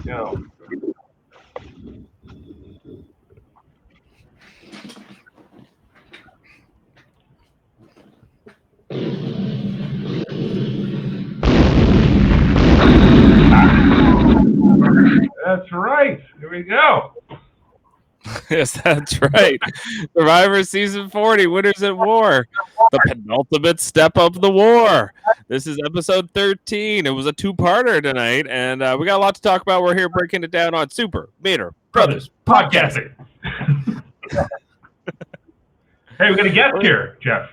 go. That's right. Here we go. Yes, that's right. Survivor Season 40, Winners at War, the penultimate step of the war. This is episode 13. It was a two-parter tonight, and we got a lot to talk about. We're here breaking it down on Super Mater Brothers Podcasting. Hey, we got a guest here, Jeff.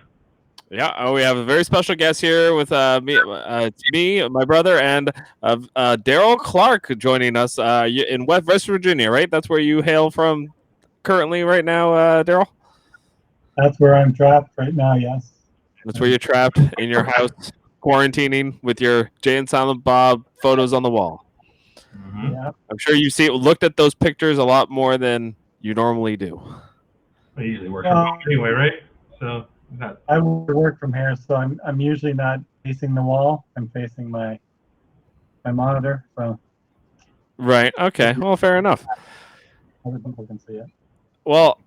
Yeah, we have a very special guest here with it's me, my brother, and Darryl Clarke joining us in West Virginia, right? That's where you hail from currently right now, Darryl? That's where I'm trapped right now, yes. That's where you're trapped in your house, quarantining with your Jay and Silent Bob photos on the wall. Mm-hmm. Yeah. I'm sure you looked at those pictures a lot more than you normally do. I usually work from home anyway, right? So I work from here, so I'm usually not facing the wall. I'm facing my monitor, so Right. Okay. Well, fair enough. other people can see it. Well,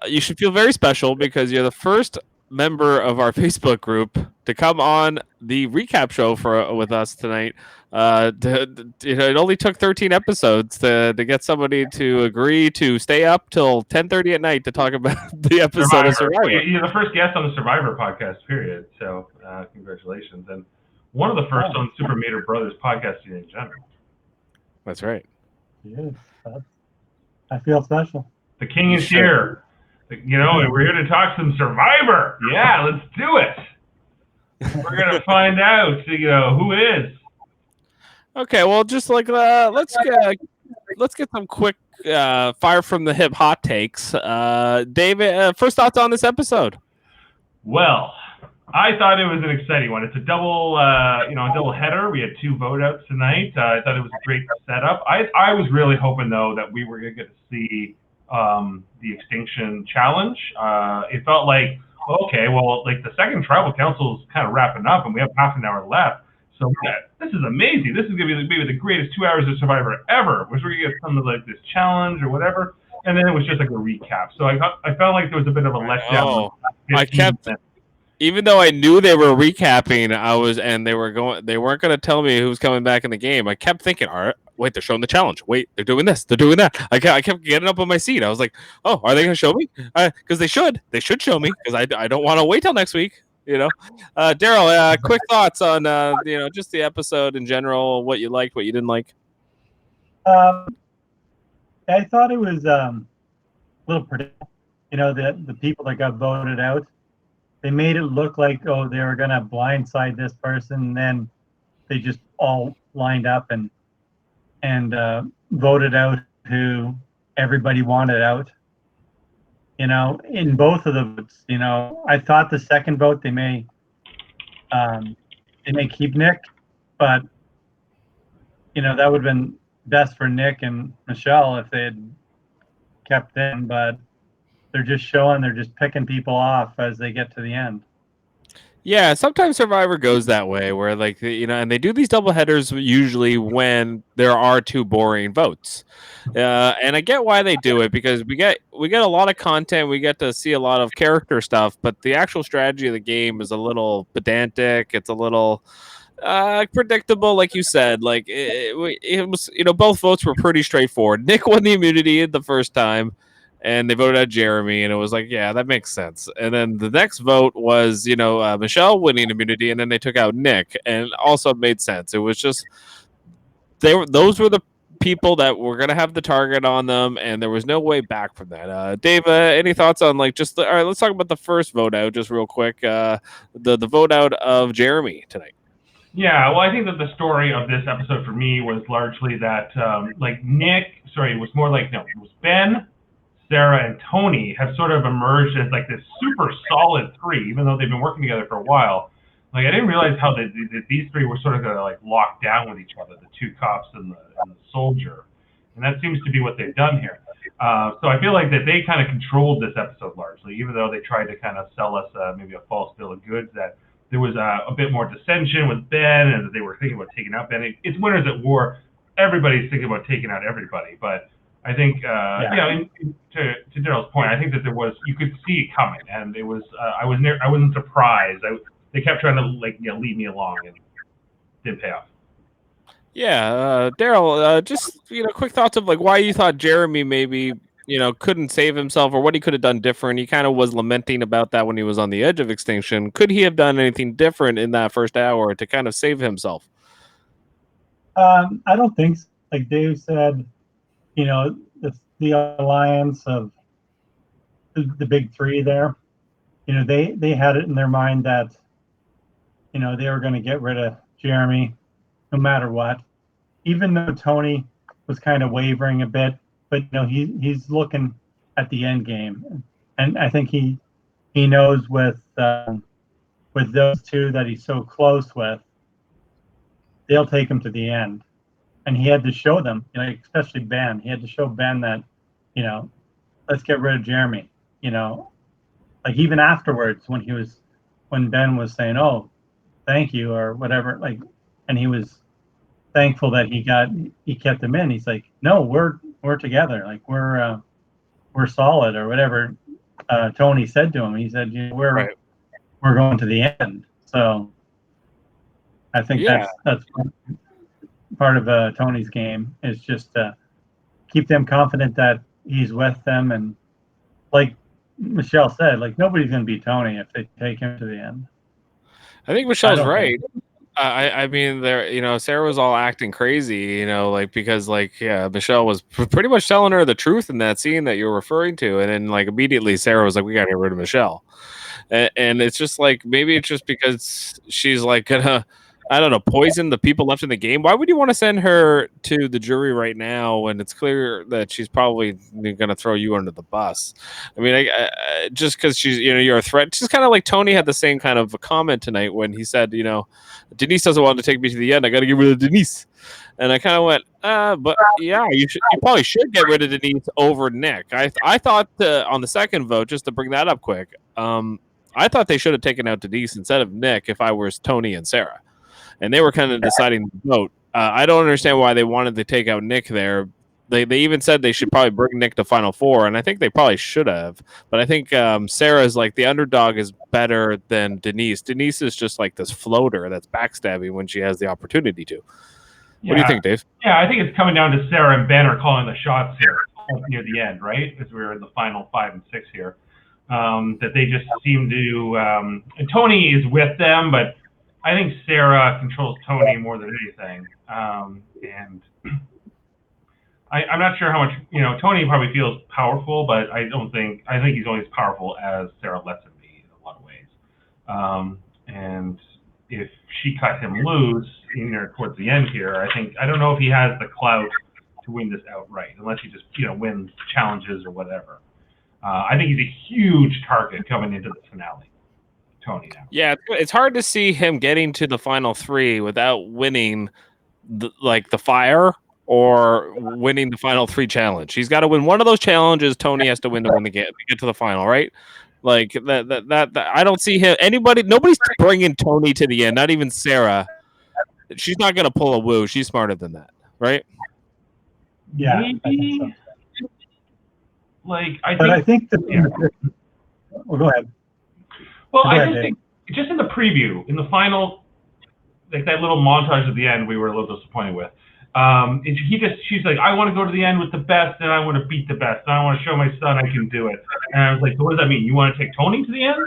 you should feel very special because you're the first member of our Facebook group to come on the recap show with us tonight. It only took 13 episodes to get somebody to agree to stay up till 10:30 at night to talk about the episode of Survivor. You're the first guest on the Survivor podcast, period. So congratulations. And one of the first on Super Mater Brothers podcasting in general. That's right. Yes, I feel special. The king is here. You know, and we're here to talk some Survivor. Yeah, let's do it. We're gonna find out, who is. Okay, well, just like let's get some quick fire from the hip hot takes. David, first thoughts on this episode? Well, I thought it was an exciting one. It's a double, a double header. We had two vote outs tonight. I thought it was a great setup. I was really hoping though that we were gonna get to see the Extinction Challenge. It felt like, okay, well, like the second tribal council is kind of wrapping up and we have half an hour left. So this is amazing. This is going to be maybe the greatest 2 hours of Survivor ever, which we're going to get something like this challenge or whatever. And then it was just like a recap. So I felt like there was a bit of a letdown. Even though I knew they were recapping, they weren't going to tell me who's coming back in the game. I kept thinking, all right, wait, they're showing the challenge. Wait, they're doing this. They're doing that. I kept getting up on my seat. I was like, oh, are they going to show me? Because they should. They should show me because I don't want to wait till next week. Darryl, quick thoughts on just the episode in general, what you liked, what you didn't like. I thought it was a little predictable. The people that got voted out, they made it look like they were gonna blindside this person, and then they just all lined up and voted out who everybody wanted out. In both of the votes, I thought the second vote they may keep Nick, but that would have been best for Nick and Michelle if they had kept them, but they're just picking people off as they get to the end. Yeah, sometimes Survivor goes that way where and they do these double headers usually when there are two boring votes. And I get why they do it because we get a lot of content, we get to see a lot of character stuff, but the actual strategy of the game is a little pedantic, it's a little predictable, like you said. Like it was, both votes were pretty straightforward. Nick won the immunity the first time, and they voted out Jeremy, and it was like, yeah, that makes sense. And then the next vote was, Michelle winning immunity, and then they took out Nick, and also made sense. It was just those were the people that were going to have the target on them, and there was no way back from that. Dave, any thoughts on all right, let's talk about the first vote out just real quick. The vote out of Jeremy tonight. Yeah, well, I think that the story of this episode for me was largely that, it was more like, it was Ben, Sarah, and Tony have sort of emerged as like this super solid three, even though they've been working together for a while. Like I didn't realize how these three were sort of gonna like lock down with each other, the two cops and the soldier, and that seems to be what they've done here. So I feel like that they kind of controlled this episode largely, even though they tried to kind of sell us maybe a false bill of goods that there was a bit more dissension with Ben and that they were thinking about taking out Ben. It's Winners at War. everybody's thinking about taking out everybody, but I think to Darryl's point, I think that you could see it coming, and it was I wasn't surprised. They kept trying to lead me along, and didn't pay off. Yeah, Darryl, just quick thoughts of like why you thought Jeremy maybe couldn't save himself, or what he could have done different. He kind of was lamenting about that when he was on the edge of extinction. Could he have done anything different in that first hour to kind of save himself? I don't think so. Like Dave said, the alliance of the big three there, they had it in their mind that they were going to get rid of Jeremy no matter what, even though Tony was kind of wavering a bit. But he's looking at the end game, and I think he knows with those two that he's so close with, they'll take him to the end. And he had to show them, especially Ben. He had to show Ben that, let's get rid of Jeremy. Like even afterwards when Ben was saying, "Oh, thank you," or whatever, and he was thankful that he kept him in. He's like, "No, we're together. Like we're solid," or whatever Tony said to him. He said, we're going to the end." So I think that's part of Tony's game, is just keep them confident that he's with them, and like Michelle said, like nobody's going to beat Tony if they take him to the end. I think Michelle's right. I mean, Sarah was all acting crazy, because Michelle was pretty much telling her the truth in that scene that you're referring to, and then immediately Sarah was like, "We got to get rid of Michelle," and it's just maybe it's just because she's gonna, I don't know, poison the people left in the game. Why would you want to send her to the jury right now when it's clear that she's probably going to throw you under the bus? I mean, just because she's, you're a threat. Just kind of like Tony had the same kind of a comment tonight when he said, Denise doesn't want to take me to the end. I got to get rid of Denise. And I kind of went, but yeah, you probably should get rid of Denise over Nick. I thought on the second vote, just to bring that up quick, I thought they should have taken out Denise instead of Nick if I was Tony and Sarah. And they were kind of deciding to vote. I don't understand why they wanted to take out Nick there. They even said they should probably bring Nick to Final Four, and I think they probably should have. But I think Sarah's the underdog is better than Denise. Denise is just this floater that's backstabbing when she has the opportunity to. What do you think, Dave? Yeah, I think it's coming down to Sarah and Ben are calling the shots here near the end, right? As we're in the final 5 and 6 here. That they just seem to and Tony is with them, but I think Sarah controls Tony more than anything, and I'm not sure how much Tony probably feels powerful, but I think he's only as powerful as Sarah lets him be in a lot of ways. And if she cut him loose towards the end here, I don't know if he has the clout to win this outright, unless he just wins challenges or whatever. I think he's a huge target coming into the finale. Tony now. Yeah, it's hard to see him getting to the final 3 without winning the fire or winning the final 3 challenge. He's got to win one of those challenges. Tony has to win to get to the final, right? That I don't see him. Nobody's bringing Tony to the end. Not even Sarah. She's not going to pull a woo. She's smarter than that, right? Yeah, maybe, I think so. I think Well, go ahead. Well, I just think just in the preview, in the final, that little montage at the end, we were a little disappointed with. She's like, "I want to go to the end with the best, and I want to beat the best, and I want to show my son I can do it." And I was like, "So what does that mean? You want to take Tony to the end?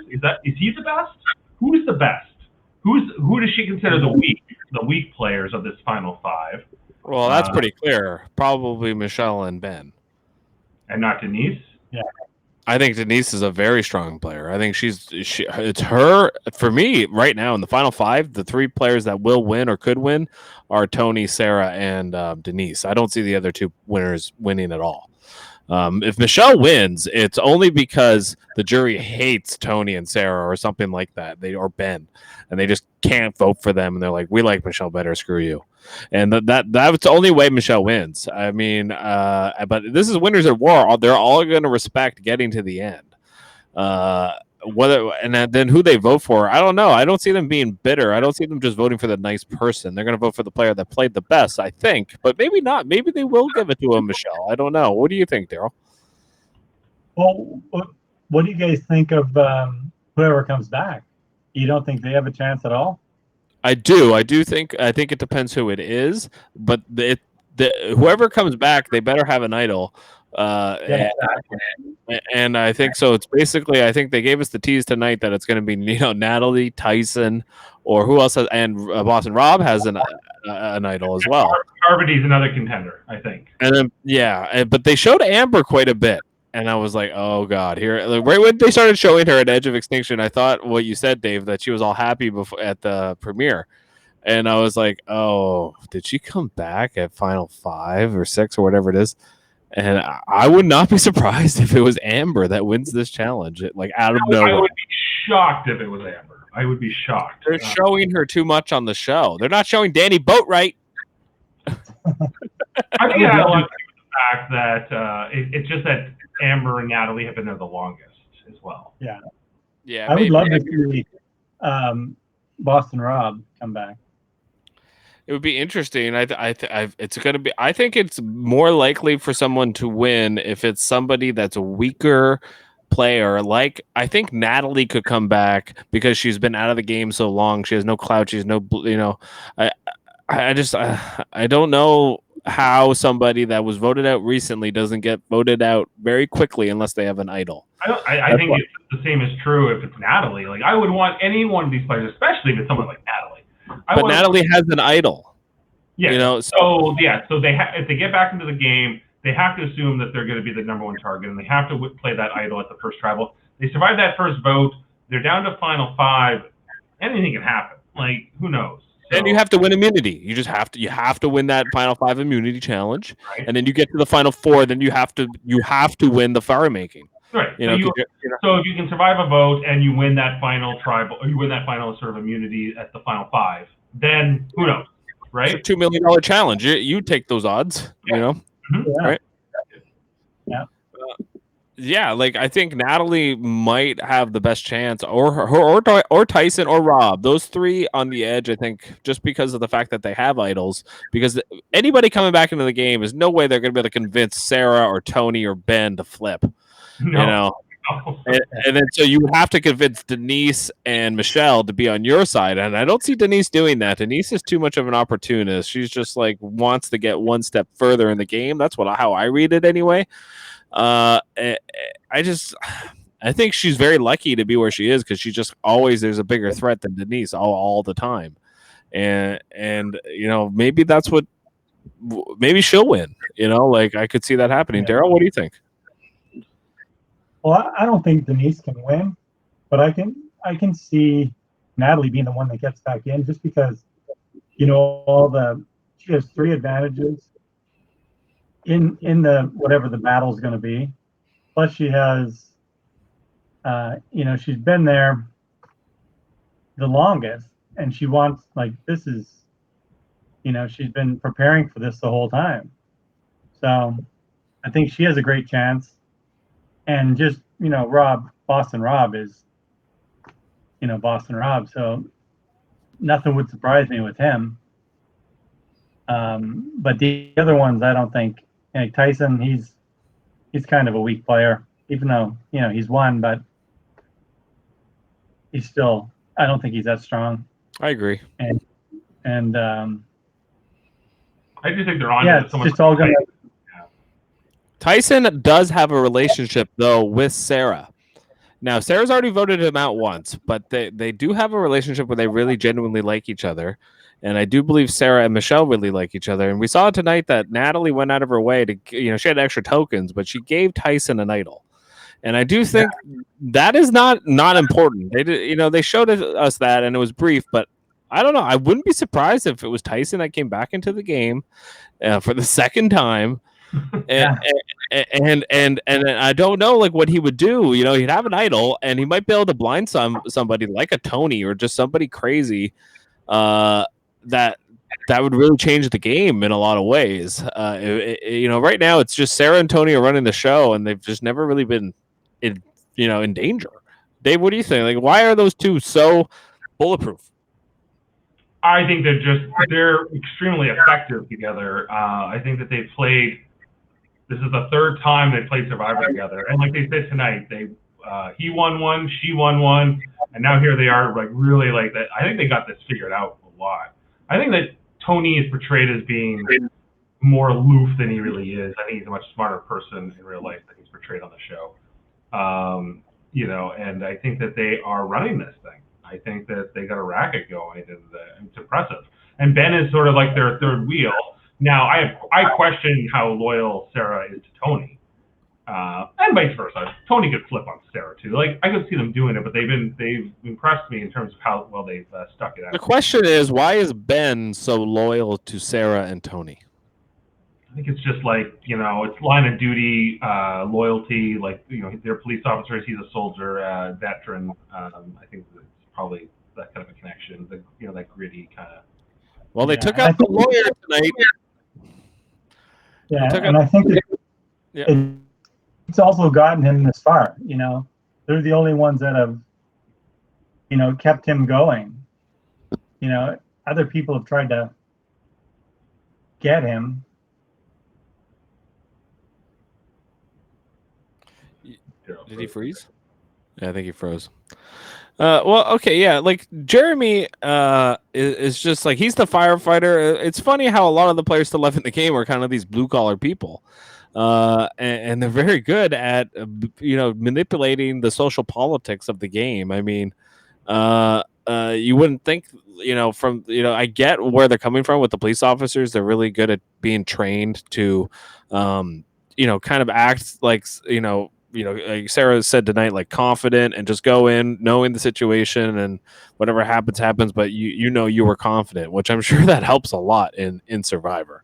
Is he the best? Who is the best? Who does she consider the weak players of this final 5?" Well, that's pretty clear. Probably Michelle and Ben, and not Denise. Yeah. I think Denise is a very strong player. I think it's her for me right now in the final 5. The 3 players that will win or could win are Tony, Sarah, and Denise. I don't see the other 2 winners winning at all. If Michelle wins, it's only because the jury hates Tony and Sarah or something like that. Or Ben, and they just can't vote for them. And they're like, "We like Michelle better. Screw you." And that's the only way Michelle wins. I mean, but this is winners at war. They're all going to respect getting to the end. whether and then who they vote for, I don't know. I don't see them being bitter. I don't see them just voting for the nice person. They're going to vote for the player that played the best, I think. But maybe not. Maybe they will give it to a Michelle. I don't know. What do you think, Darryl? Well, what do you guys think of whoever comes back? You don't think they have a chance at all? I do. I think it depends who it is, but whoever comes back, they better have an idol. Yeah, And I think so. It's basically, I think they gave us the tease tonight that it's going to be Natalie, Tyson, or who else has, and Boston Rob has an idol as well. Parvati's another contender, I think. And then but they showed Amber quite a bit. And I was like, oh God, here right when they started showing her at Edge of Extinction, I thought what you said, Dave, that she was all happy before at the premiere. And I was like, oh, did she come back at Final 5 or 6 or whatever it is? And I would not be surprised if it was Amber that wins this challenge, like out of nowhere. I would be shocked if it was Amber. I would be shocked. They're showing her too much on the show. They're not showing Danny Boatwright. I think it had a lot to do with the fact that it's just that Amber and Natalie have been there the longest as well. Yeah. Yeah. I would love to see Boston Rob come back. It would be interesting. It's going to be. I think it's more likely for someone to win if it's somebody that's a weaker player. Like I think Natalie could come back because she's been out of the game so long. She has no clout. She's no. I don't know how somebody that was voted out recently doesn't get voted out very quickly unless they have an idol. I think it's the same is true if it's Natalie. Like I would want any one of these players, especially if it's someone like Natalie. But Natalie has an idol. Yeah. So they if they get back into the game, they have to assume that they're going to be the number one target, and they have to play that idol at the first tribal. They survive that first vote. They're down to Final 5. Anything can happen. Like who knows? So, and you have to win immunity. You just have to win that Final 5 immunity challenge, right? And then you get to the Final 4. Then you have to win the fire making. Right. So if you can survive a vote and you win that final tribal, or you win that final sort of immunity at the Final 5, then who knows, right? It's a $2 million challenge. You take those odds, Mm-hmm. Yeah. Right? Yeah. Yeah, like I think Natalie might have the best chance, or Tyson or Rob. Those three on the edge, I think, just because of the fact that they have idols. Because anybody coming back into the game is no way they're going to be able to convince Sarah or Tony or Ben to flip. No. And then so you would have to convince Denise and Michelle to be on your side, and I don't see Denise doing that. Denise is too much of an opportunist. She's just like wants to get one step further in the game. That's how I read it anyway. I think she's very lucky to be where she is because she just always there's a bigger threat than Denise all the time, and maybe that's what maybe she'll win. Like I could see that happening. Yeah. Darryl, what do you think? Well, I don't think Denise can win, but I can see Natalie being the one that gets back in just because she has 3 advantages in the whatever the battle's going to be. Plus she has she's been there the longest and she wants this is she's been preparing for this the whole time. So I think she has a great chance. And just, Boston Rob is, Boston Rob. So nothing would surprise me with him. But the other ones, I don't think. Tyson, he's kind of a weak player, even though, he's won, but he's still, I don't think he's that strong. I agree. And I just think they're on. Yeah, it's just all going to. Tyson does have a relationship, though, with Sarah. Now, Sarah's already voted him out once, but they do have a relationship where they really genuinely like each other. And I do believe Sarah and Michelle really like each other. And we saw tonight that Natalie went out of her way to, she had extra tokens, but she gave Tyson an idol. And I do think that is not important. They did, they showed us that, and it was brief, but I don't know. I wouldn't be surprised if it was Tyson that came back into the game for the second time. And I don't know what he would do. He'd have an idol and he might be able to blind somebody like a Tony or just somebody crazy that would really change the game in a lot of ways. Right now it's just Sarah and Tony are running the show and they've just never really been in danger. Dave, what do you think? Like, why are those two so bulletproof? I think they're extremely effective together. I think that they've played. This is the third time they played Survivor together, and like they said tonight, he won one, she won one, and now here they are, like really like that. I think they got this figured out a lot. I think that Tony is portrayed as being more aloof than he really is. I think he's a much smarter person in real life than he's portrayed on the show. And I think that they are running this thing. I think that they got a racket going, and it's impressive. And Ben is sort of like their third wheel. Now, I question how loyal Sarah is to Tony, and vice versa. Tony could flip on Sarah too. Like I could see them doing it, but they've impressed me in terms of how well they've stuck it out. The question is, why is Ben so loyal to Sarah and Tony? I think it's just like, it's line of duty, loyalty, like, they're police officers, he's a soldier, veteran. I think it's probably that kind of a connection, that gritty kind of. Well, they took out the lawyer tonight. Yeah, and I think it's also gotten him this far, They're the only ones that have, kept him going. Other people have tried to get him. Did he freeze? Yeah, I think he froze. Well, okay, yeah. Like Jeremy is just like he's the firefighter. It's funny how a lot of the players still left in the game are kind of these blue collar people, and they're very good at manipulating the social politics of the game. I mean, you wouldn't think I get where they're coming from with the police officers. They're really good at being trained to, kind of act like like Sarah said tonight, like confident and just go in knowing the situation and whatever happens. But you were confident, which I'm sure that helps a lot in Survivor.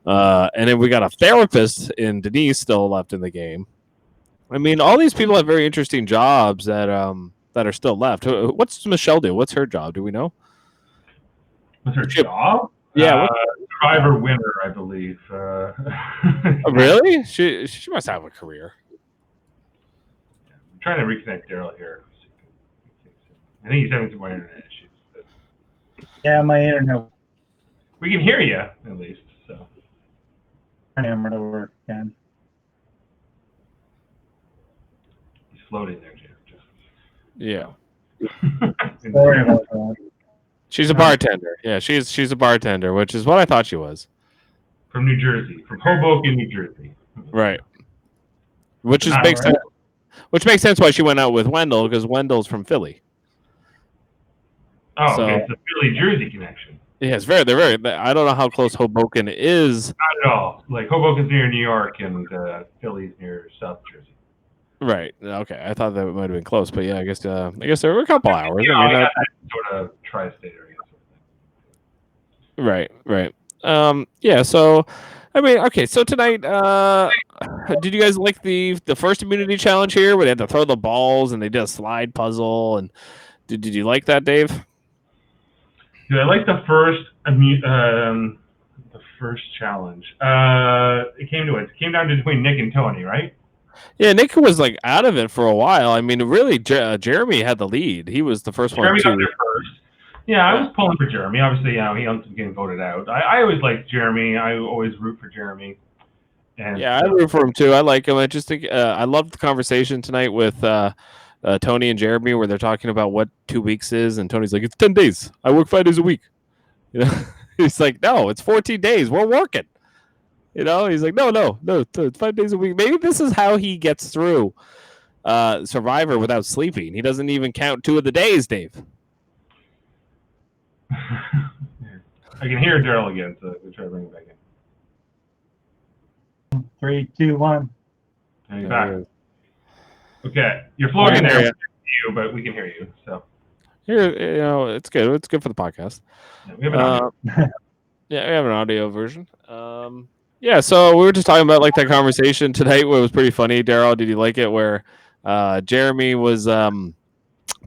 And then we got a therapist in Denise still left in the game. I mean, all these people have very interesting jobs that are still left. What's Michelle do? What's her job? Do we know? What's her job? Yeah, Survivor winner, I believe. Oh, really? She must have a career. I'm trying to reconnect Darryl here. I think he's having some more internet issues. Yeah, my internet. We can hear you at least. So. Camera to work again. He's floating there, Jim. Yeah. Sorry about that. She's a bartender. Yeah, she's a bartender, which is what I thought she was. From New Jersey, from Hoboken, New Jersey. Right. Which makes sense. Which makes sense why she went out with Wendell, because Wendell's from Philly. Oh, okay. It's a Philly-Jersey connection. Yeah, they're very. I don't know how close Hoboken is. Not at all. Like Hoboken's near New York, and Philly's near South Jersey. Right. Okay. I thought that might have been close, but yeah, I guess there were a couple hours. Yeah, I mean, that sort of tri-state area. Right. Yeah. So, I mean, okay. So tonight, did you guys like the first immunity challenge here, where they had to throw the balls and they did a slide puzzle? And did you like that, Dave? Did I like the first challenge? It came down to between Nick and Tony, right? Yeah, Nick was like out of it for a while. I mean, really, Jeremy had the lead. He was the first one. Jeremy got there first. Yeah, I was pulling for Jeremy. Obviously, he ends up getting voted out. I always liked Jeremy. I always root for Jeremy. And yeah, I root for him too. I like him. I just think I loved the conversation tonight with Tony and Jeremy, where they're talking about what 2 weeks is, and Tony's like, "It's 10 days. I work 5 days a week." He's like, "No, it's 14 days. We're working." He's like, no, it's 5 days a week. Maybe this is how he gets through Survivor without sleeping. He doesn't even count 2 of the days, Dave. I can hear Darryl again, so we'll try to bring him back in. 3, 2, 1. And he's back. Okay, you're floating there, you, but we can hear you. So here, it's good. It's good for the podcast. Yeah, we have an audio. Yeah, we have an audio version. Yeah, so we were just talking about like that conversation tonight, where it was pretty funny. Darryl, did you like it? Where Jeremy was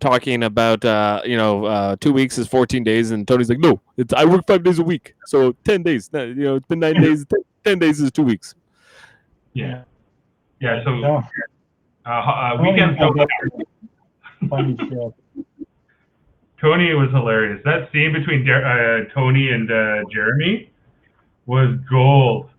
talking about 2 weeks is 14 days, and Tony's like, "No, I work 5 days a week, so 10 days. It's been 9 days. 10 days is 2 weeks." Yeah. So weekends don't count. Funny shit. Tony was hilarious. That scene between Tony and Jeremy was gold.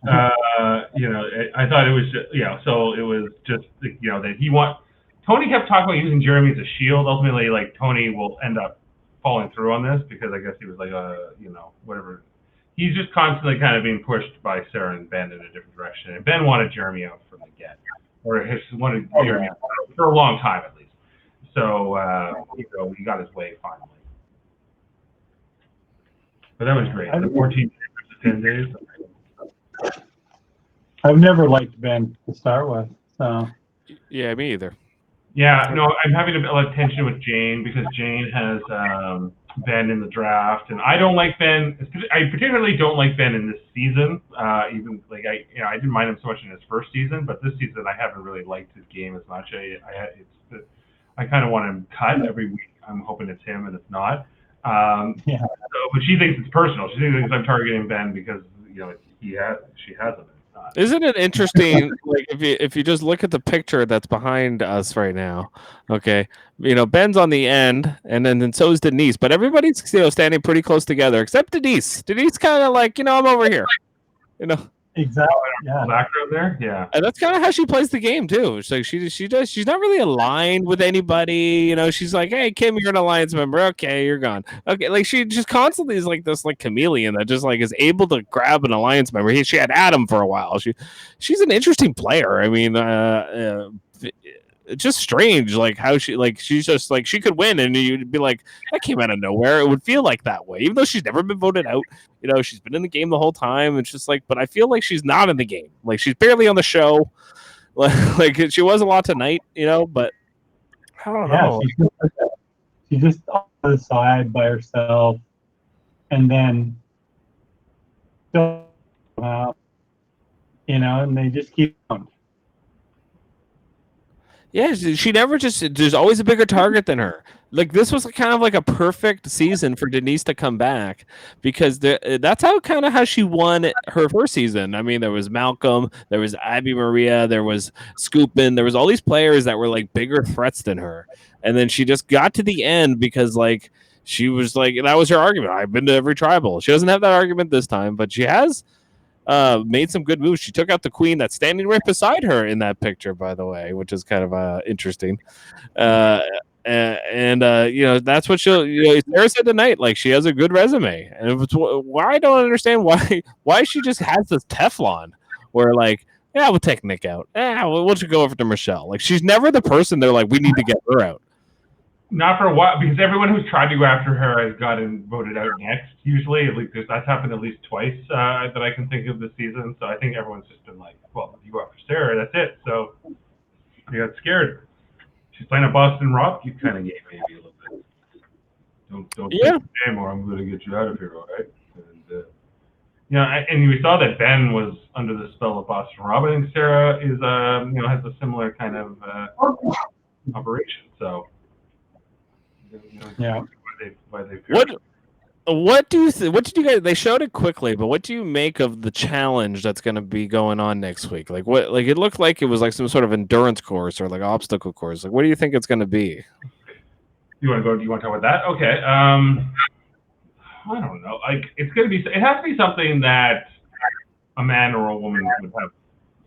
I thought it was just, so it was just, that Tony kept talking about using Jeremy as a shield. Ultimately, like, Tony will end up falling through on this because I guess he was like, whatever. He's just constantly kind of being pushed by Sarah and Ben in a different direction. And Ben wanted Jeremy out from the get, or wanted Jeremy out for a long time at least. So, he got his way finally. But that was great. The 14 days to 10 days. I've never liked Ben to start with, so. Yeah, me either. Yeah, no, I'm having a lot of tension with Jane because Jane has Ben in the draft, and I don't like Ben. I particularly don't like Ben in this season. I didn't mind him so much in his first season, but this season I haven't really liked his game as much. I kind of want him cut every week. I'm hoping it's him, and it's not. But she thinks it's personal. She thinks I'm targeting Ben because she has him. Isn't it interesting? Like if you just look at the picture that's behind us right now, okay, Ben's on the end, and then so is Denise, but everybody's standing pretty close together except Denise. Denise kind of like I'm over here, Exactly. Yeah. Background there, yeah. And that's kind of how she plays the game too. It's like she's not really aligned with anybody. She's like, hey Kim, you're an alliance member. Okay, you're gone. Okay, like she just constantly is like this like chameleon that just like is able to grab an alliance member. She had Adam for a while. She's an interesting player. I mean, it's just strange like how she's just like she could win and you'd be like that came out of nowhere. It would feel like that way even though she's never been voted out. She's been in the game the whole time. It's just like, but I feel like she's not in the game. Like she's barely on the show. Like she was a lot tonight, but I don't know. She's just on the side by herself, and then and they just keep going. Yeah, she never there's always a bigger target than her. Like this was kind of like a perfect season for Denise to come back because that's how she won her first season. I mean, there was Malcolm, there was Abby Maria, there was Scoopin, there was all these players that were like bigger threats than her. And then she just got to the end because like she was like that was her argument. I've been to every tribal. She doesn't have that argument this time, but she has made some good moves. She took out the queen that's standing right beside her in that picture, by the way, which is kind of interesting. That's what Sarah said tonight. Like she has a good resume, and why I don't understand why she just has this Teflon where like we'll take Nick out. We'll just go over to Michelle. Like she's never the person they're like we need to get her out. Not for a while, because everyone who's tried to go after her has gotten voted out next. Usually, at least that's happened at least twice that I can think of this season. So I think everyone's just been like, "Well, if you go after Sarah, that's it." So you got scared. She's playing a Boston Rob. You kind of gave maybe a little bit. Don't take the name, or I'm going to get you out of here, all right? And and we saw that Ben was under the spell of Boston Rob. I think Sarah is has a similar kind of operation. So. What did you guys? They showed it quickly, but what do you make of the challenge that's going to be going on next week? Like what? Like it looked like it was like some sort of endurance course or like obstacle course. Like what do you think it's going to be? You want to go? Do you want to talk about that? Okay. I don't know. Like it's going to be. It has to be something that a man or a woman would have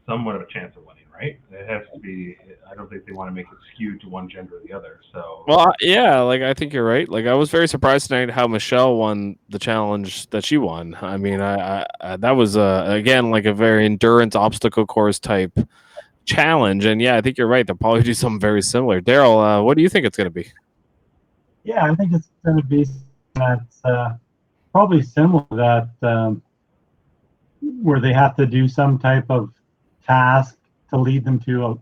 somewhat of a chance of winning. Right? It has to be. I don't think they want to make it skewed to one gender or the other. So. Well, yeah, like I think you're right. Like I was very surprised tonight how Michelle won the challenge that she won. I mean, I that was again like a very endurance obstacle course type challenge, and yeah, I think you're right. They'll probably do something very similar. Darryl, what do you think it's going to be? Yeah, I think it's going to be that's probably similar to that where they have to do some type of task to lead them to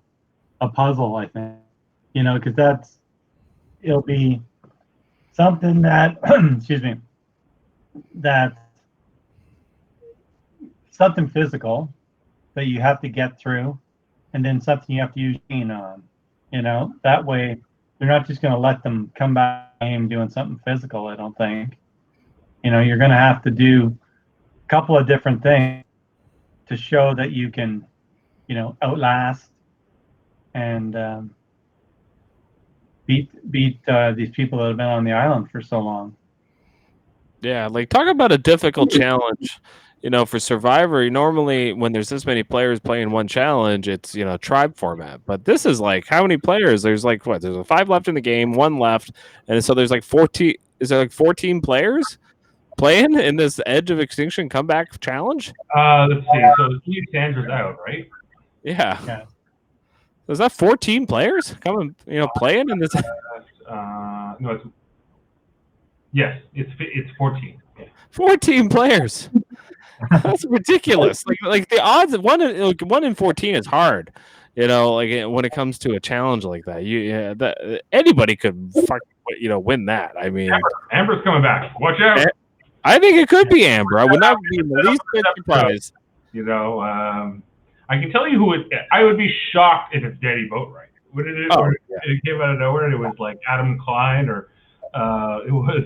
a puzzle, I think, because it'll be something that, excuse me, that something physical that you have to get through, and then something you have to use Gene on, that way they're not just going to let them come back and doing something physical, I don't think. You're going to have to do a couple of different things to show that you can outlast and beat these people that have been on the island for so long. Yeah, like talk about a difficult challenge. For Survivor, normally when there's this many players playing one challenge, it's tribe format. But this is like how many players? There's like what? There's 5 left in the game, 1 left, and so there's like 14. Is there like 14 players playing in this Edge of Extinction comeback challenge? Let's see. So Sandra's out, right? Yeah. Yeah. Is that 14 players coming? Playing in this? No, it's 14. Yeah. 14 players. That's ridiculous. Like the odds of 1 in 14 is hard. Like when it comes to a challenge like that, anybody could win that. I mean, Amber's coming back. Watch out. I think it could be Amber. I would not be in the least bit surprised. I can tell you who I would be shocked if it's Danny Boatwright. It came out of nowhere and it was like Adam Klein or it was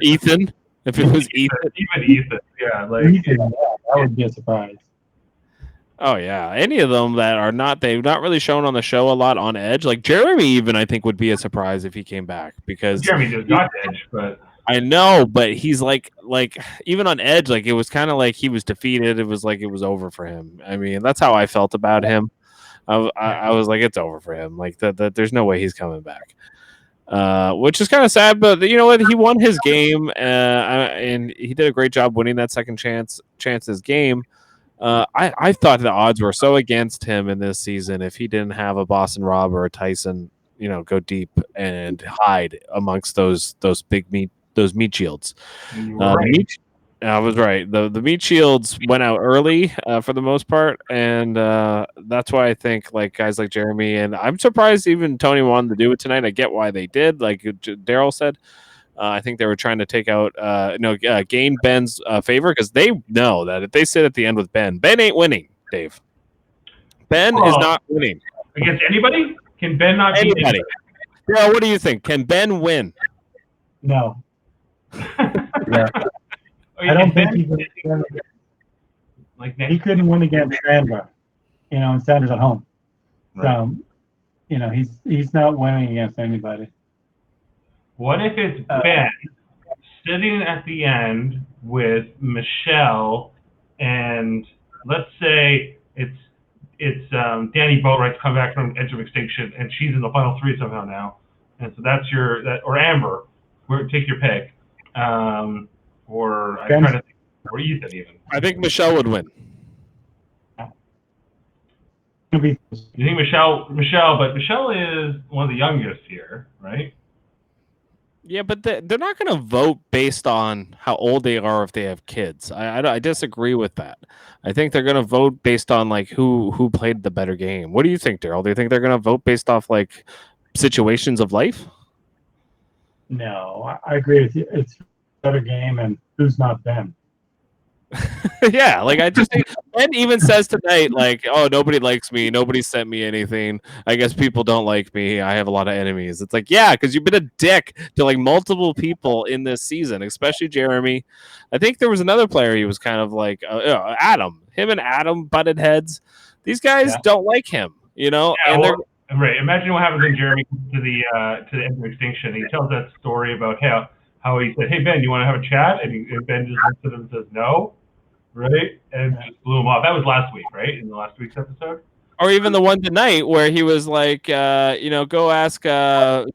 Ethan. If it was Ethan. Even Ethan, yeah. That would be a surprise. Oh yeah, any of them that they've not really shown on the show a lot on Edge. Like Jeremy, even I think would be a surprise if he came back because Jeremy just got Edge, but I know, but he's like even on Edge, like it was kind of like he was defeated. It was like it was over for him. I mean, that's how I felt about him. I was like, it's over for him. Like that there's no way he's coming back. Which is kind of sad, but you know what? He won his game, and he did a great job winning that second chance's game. I thought the odds were so against him in this season if he didn't have a Boston Rob or a Tyson, go deep and hide amongst those meat shields. I was right. The meat shields went out early for the most part, and that's why I think like guys like Jeremy, and I'm surprised even Tony wanted to do it tonight. I get why they did. Like Darryl said, I think they were trying to take out gain Ben's favor because they know that if they sit at the end with Ben ain't winning. Dave, Ben is not winning against anybody. Can Ben not beat anybody? Yeah, what do you think? Can Ben win? No. Yeah. I don't think he could. He couldn't win against Sandra, and Sandra's at home. Right. So, he's not winning against anybody. What if it's Ben sitting at the end with Michelle, and let's say it's Danny Boatwright's come back from Edge of Extinction, and she's in the final 3 somehow now, and so that's or Amber, take your pick. Or I'm trying to think, or Ethan even. I think Michelle would win. You think Michelle? But Michelle is one of the youngest here, right? Yeah, but they're not going to vote based on how old they are if they have kids. I disagree with that. I think they're going to vote based on like who played the better game. What do you think, Darryl? Do you think they're going to vote based off like situations of life? No, I agree with you. It's better game, and who's not Ben? Yeah, like I just think Ben even says tonight, like, oh, nobody likes me, nobody sent me anything. I guess people don't like me. I have a lot of enemies. It's like, yeah, because you've been a dick to like multiple people in this season, especially Jeremy. I think there was another player he was kind of like Adam. Him and Adam butted heads. These guys don't like him, Yeah, and right. Imagine what happens when Jeremy comes to the end of Extinction. He tells that story about how he said, "Hey Ben, you want to have a chat?" And Ben just looks at him and says, "No," right? And just blew him off. That was last week, right? In the last week's episode. Or even the one tonight where he was like, go ask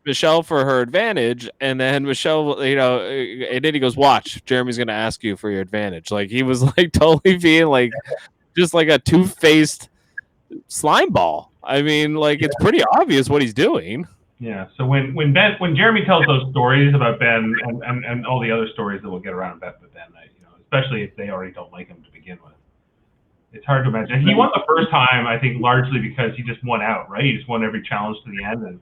Michelle for her advantage, and then Michelle, and then he goes, "Watch, Jeremy's going to ask you for your advantage." Like he was like totally being like, just like a two-faced slime ball. I mean, like it's pretty obvious what he's doing. Yeah. So when Jeremy tells those stories about Ben and all the other stories that will get around Ben, especially if they already don't like him to begin with, it's hard to imagine. He won the first time, I think, largely because he just won out, right? He just won every challenge to the end.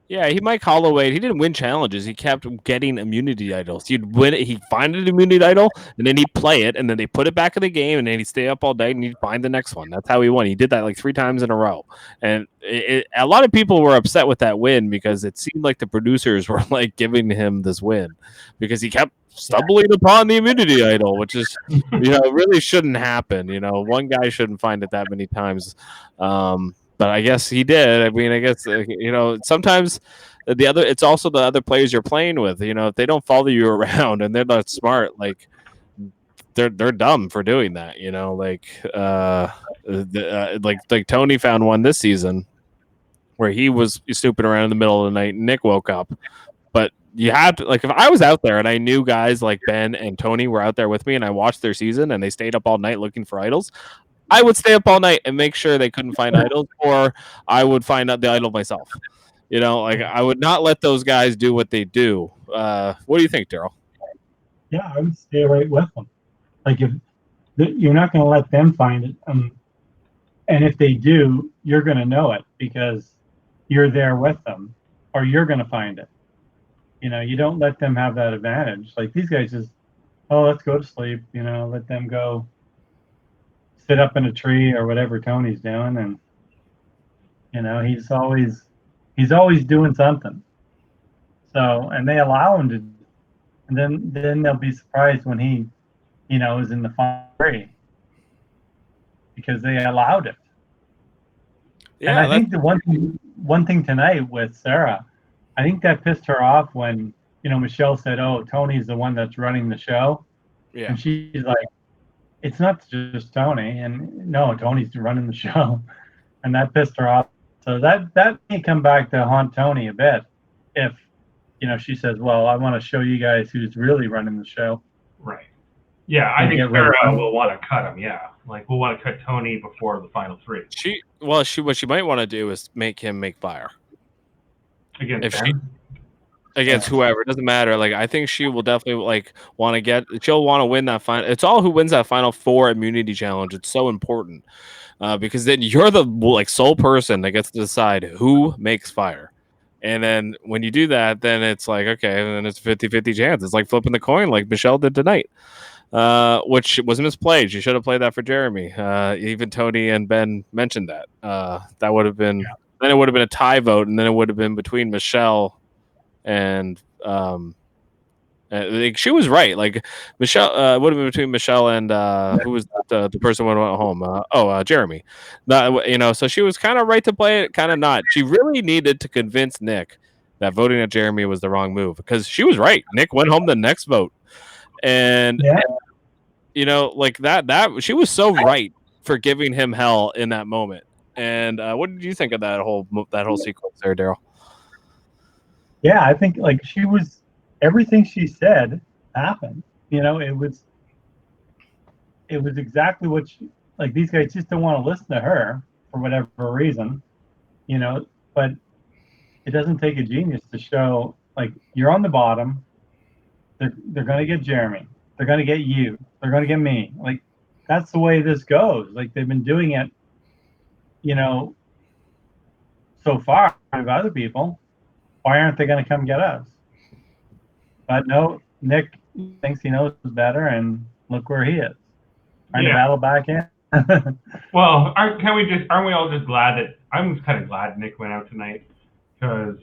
Yeah, he Mike Holloway. He didn't win challenges. He kept getting immunity idols. He'd win it. He'd find an immunity idol, and then he'd play it, and then they put it back in the game, and then he'd stay up all night, and he'd find the next one. That's how he won. He did that like 3 times in a row. And a lot of people were upset with that win because it seemed like the producers were like giving him this win because he kept stumbling upon the immunity idol, which is, really shouldn't happen. One guy shouldn't find it that many times. But I guess he did. I mean, I guess, sometimes it's also the other players you're playing with. If they don't follow you around and they're not smart, like they're dumb for doing that. Like Tony found one this season where he was snooping around in the middle of the night and Nick woke up. But you had to, like, if I was out there and I knew guys like Ben and Tony were out there with me and I watched their season and they stayed up all night looking for idols, I would stay up all night and make sure they couldn't find idols, or I would find out the idol myself. I would not let those guys do what they do. What do you think, Darryl? Yeah, I would stay right with them. Like, if you're not going to let them find it, and if they do, you're going to know it because you're there with them, or you're going to find it. You don't let them have that advantage. Like, these guys just, oh, let's go to sleep. Let them go sit up in a tree or whatever Tony's doing, and he's always doing something. So, and they allow him to, and then they'll be surprised when he, is in the final three because they allowed it. Yeah, and I think the one thing tonight with Sarah, I think that pissed her off when, Michelle said, "Oh, Tony's the one that's running the show." Yeah. And she's like, "It's not just Tony." And no, Tony's running the show. And that pissed her off. So that may come back to haunt Tony a bit if, she says, "Well, I want to show you guys who's really running the show." Right. Yeah, I think Sarah will want to cut him. Yeah, like we'll want to cut Tony before the final three. What she might want to do is make him make fire against whoever. It doesn't matter. Like, I think she will definitely she'll want to win that final. It's all who wins that final 4 immunity challenge. It's so important because then you're the sole person that gets to decide who makes fire. And then when you do that, then it's like, okay, and then it's 50-50 chance. It's like flipping the coin like Michelle did tonight. Which was misplayed. You should have played that for Jeremy. Even Tony and Ben mentioned that. That would have been then it would have been a tie vote, and then it would have been between Michelle and she was right. Like Michelle, it would have been between Michelle and who was the person who went home. Jeremy. So she was kind of right to play it, kind of not. She really needed to convince Nick that voting at Jeremy was the wrong move because she was right. Nick went home the next vote. And that she was so right for giving him hell in that moment. And what did you think of that whole sequence there, Darryl? Yeah, I think she was, everything she said happened. It was exactly what these guys just don't want to listen to her for whatever reason, but it doesn't take a genius to show you're on the bottom. They're going to get Jeremy. They're going to get you. They're going to get me. That's the way this goes. They've been doing it, so far with other people. Why aren't they going to come get us? But no, Nick thinks he knows better, and look where he is. Trying to battle back in. Well, aren't we all just glad that I'm kind of glad Nick went out tonight because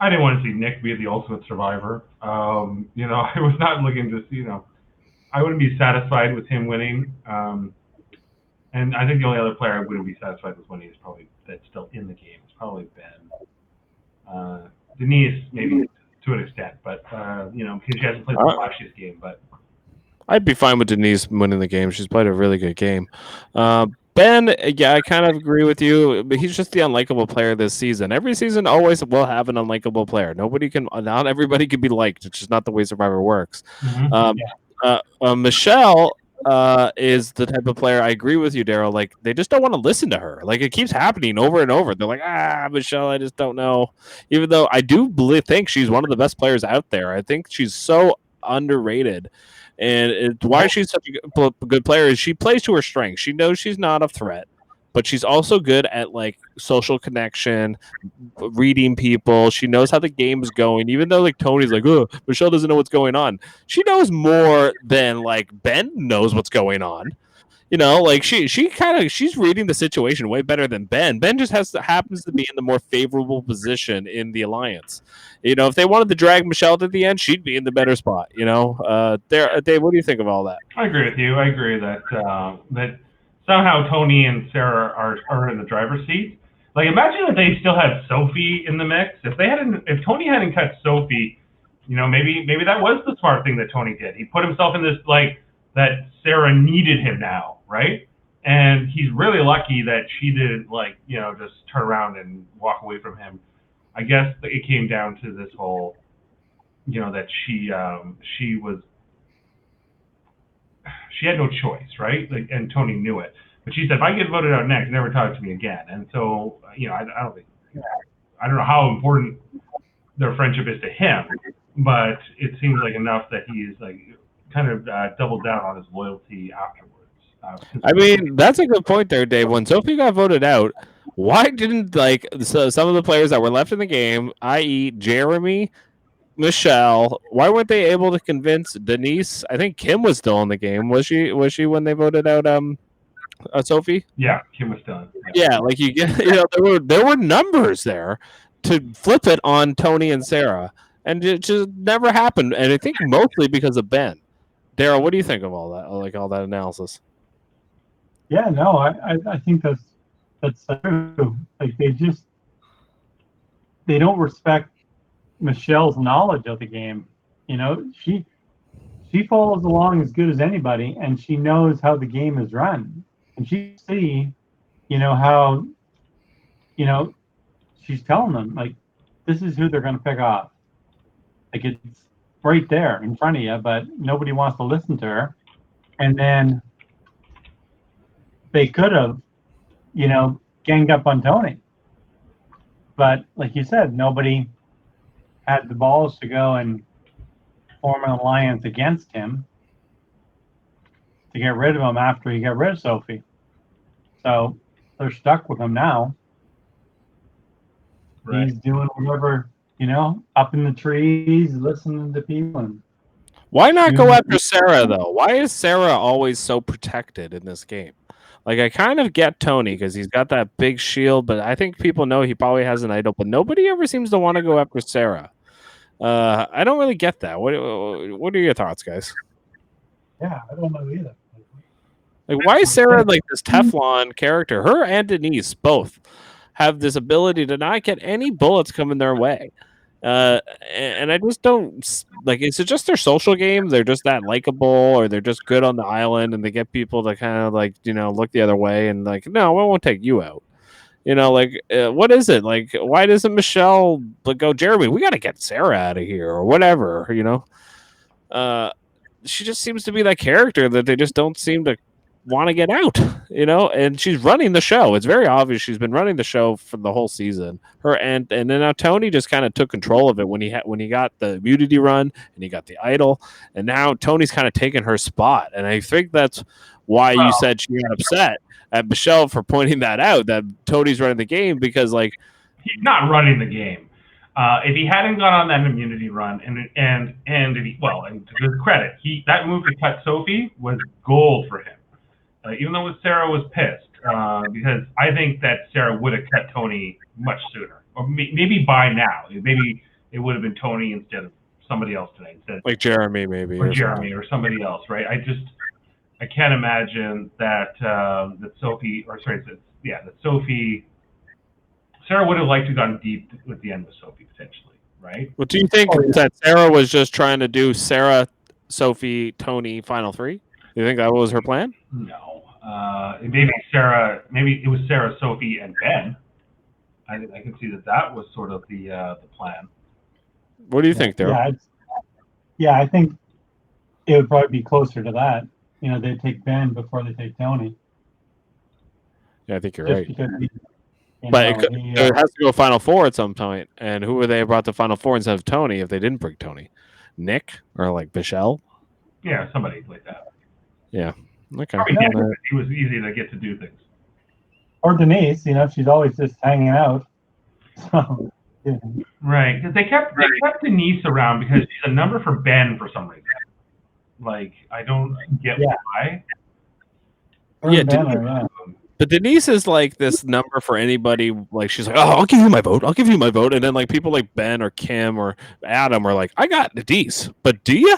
I didn't want to see Nick be the ultimate survivor. I was not looking to see, I wouldn't be satisfied with him winning. And I think the only other player I wouldn't be satisfied with winning is probably that's still in the game. It's probably Ben. Denise, maybe to an extent, but, because she hasn't played the flashiest game. But I'd be fine with Denise winning the game. She's played a really good game. Ben, yeah, I kind of agree with you, but he's just the unlikable player this season. Every season always will have an unlikable player. Not everybody can be liked. It's just not the way Survivor works. Michelle is the type of player, I agree with you, Darryl. They just don't want to listen to her. It keeps happening over and over. They're like, Michelle, I just don't know. Even though I do think she's one of the best players out there. I think she's so underrated. And why she's such a good player is she plays to her strengths. She knows she's not a threat, but she's also good at social connection, reading people. She knows how the game's going. Even though Tony's oh, Michelle doesn't know what's going on. She knows more than Ben knows what's going on. She's reading the situation way better than Ben. Ben just happens to be in the more favorable position in the alliance. If they wanted to drag Michelle to the end, she'd be in the better spot. Dave, what do you think of all that? I agree with you. I agree that that somehow Tony and Sarah are in the driver's seat. Like, imagine if they still had Sophie in the mix. If Tony hadn't cut Sophie, maybe that was the smart thing that Tony did. He put himself in this, like, that Sarah needed him now, right? And he's really lucky that she didn't, like, just turn around and walk away from him. I guess it came down to this whole, that she had no choice, right? Like, and Tony knew it. But she said, if I get voted out next, never talk to me again. And so, I don't know how important their friendship is to him, but it seems like enough that he's like kind of doubled down on his loyalty afterwards. I mean, that's a good point there, Dave. When Sophie got voted out, why didn't some of the players that were left in the game, i.e., Jeremy, Michelle, why weren't they able to convince Denise? I think Kim was still in the game. Was she when they voted out Sophie? Yeah, Kim was still in. Yeah, like there were numbers there to flip it on Tony and Sarah, and it just never happened. And I think mostly because of Ben. Darryl, what do you think of all that? Like all that analysis? Yeah, no, I think that's true. Like they don't respect Michelle's knowledge of the game. She follows along as good as anybody, and she knows how the game is run, and she see, how, she's telling them, like, this is who they're going to pick off. Like, it's right there in front of you, but nobody wants to listen to her. And then they could have, ganged up on Tony. But like you said, nobody had the balls to go and form an alliance against him to get rid of him after he got rid of Sophie. So they're stuck with him now. Right. He's doing whatever, up in the trees, listening to people. And why not go after Sarah, though? Why is Sarah always so protected in this game? Like, I kind of get Tony because he's got that big shield, but I think people know he probably has an idol, but nobody ever seems to want to go after Sarah. I don't really get that. What are your thoughts, guys? Yeah, I don't know either. Like, why is Sarah like this Teflon character? Her and Denise both have this ability to not get any bullets coming their way. And I just don't like. Is it just their social game? They're just that likable, or they're just good on the island, and they get people to kind of like look the other way and like, no, I won't take you out. What is it like? Why doesn't Michelle go, Jeremy? We got to get Sarah out of here, or whatever. She just seems to be that character that they just don't seem to want to get out, and she's running the show. It's very obvious she's been running the show for the whole season. Her and then now Tony just kind of took control of it when he got the immunity run and he got the idol, and now Tony's kind of taken her spot. And I think that's why you said she got upset at Michelle for pointing that out, that Tony's running the game, because like he's not running the game. If he hadn't gone on that immunity run, and to his credit, that move to cut Sophie was gold for him. Even though Sarah was pissed, because I think that Sarah would have cut Tony much sooner, or maybe by now. Maybe it would have been Tony instead of somebody else today, like Jeremy, maybe, or Jeremy, or somebody else, right? I can't imagine that Sarah would have liked to have gone deep with the end with Sophie potentially, right? Well, do you think that Sarah was just trying to do Sarah, Sophie, Tony final three? Do you think that was her plan? No. Maybe it was Sarah, Sophie, and Ben. I can see that was sort of the plan. What do you think, Darryl? Yeah, I think it would probably be closer to that. They'd take Ben before they take Tony. Yeah, I think you're right. Because it has to go Final Four at some point. And who would they have brought to Final Four instead of Tony if they didn't bring Tony? Nick or like Michelle? Yeah, somebody like that. Yeah. Okay. It was easy to get to do things. Or Denise, she's always just hanging out. So, yeah. Right, because they kept Denise around because she's a number for Ben for some reason. Like, I don't get why. But Denise is like this number for anybody. Like, she's like, oh, I'll give you my vote. I'll give you my vote. And then like people like Ben or Kim or Adam are like, I got Denise, but do you?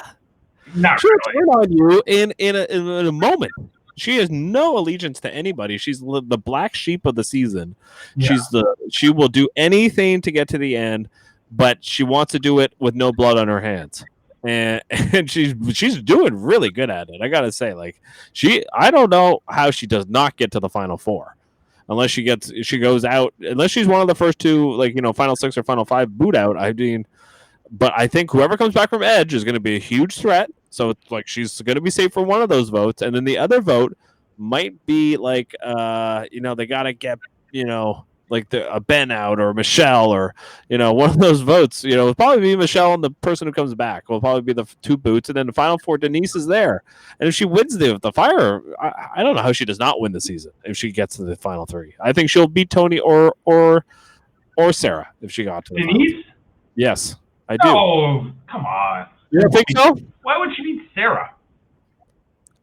Not she'll really. turn on you in a moment. She has no allegiance to anybody. She's the black sheep of the season. Yeah. She will do anything to get to the end, but she wants to do it with no blood on her hands. And she's doing really good at it. I gotta say, like I don't know how she does not get to the final four, unless she goes out, unless she's one of the first two, like final six or final five boot out. I mean, but I think whoever comes back from Edge is going to be a huge threat. So it's like she's going to be safe for one of those votes, and then the other vote might be like they got to get like a Ben out or Michelle or one of those votes. It'll probably be Michelle and the person who comes back will probably be the two boots, and then the final four. Denise is there, and if she wins the fire, I don't know how she does not win the season if she gets to the final three. I think she'll beat Tony or Sarah if she got to the Denise. final. Yes, I do. Oh, come on! You don't think so? Why would she beat Sarah?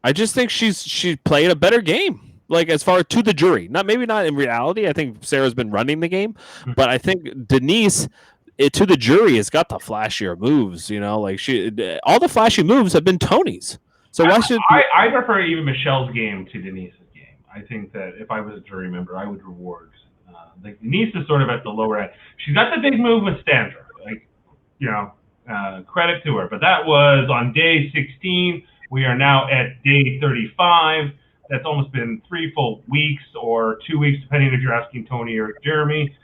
I just think she played a better game. Like as far to the jury, maybe not in reality. I think Sarah's been running the game, but I think Denise, to the jury, has got the flashier moves. Like all the flashy moves have been Tony's. So why should I prefer even Michelle's game to Denise's game? I think that if I was a jury member, I would reward. Like Denise is sort of at the lower end. She's got the big move with Sandra. Like credit to her, but that was on day 16. We are now at day 35. That's almost been 3 full weeks or 2 weeks, depending if you're asking Tony or Jeremy,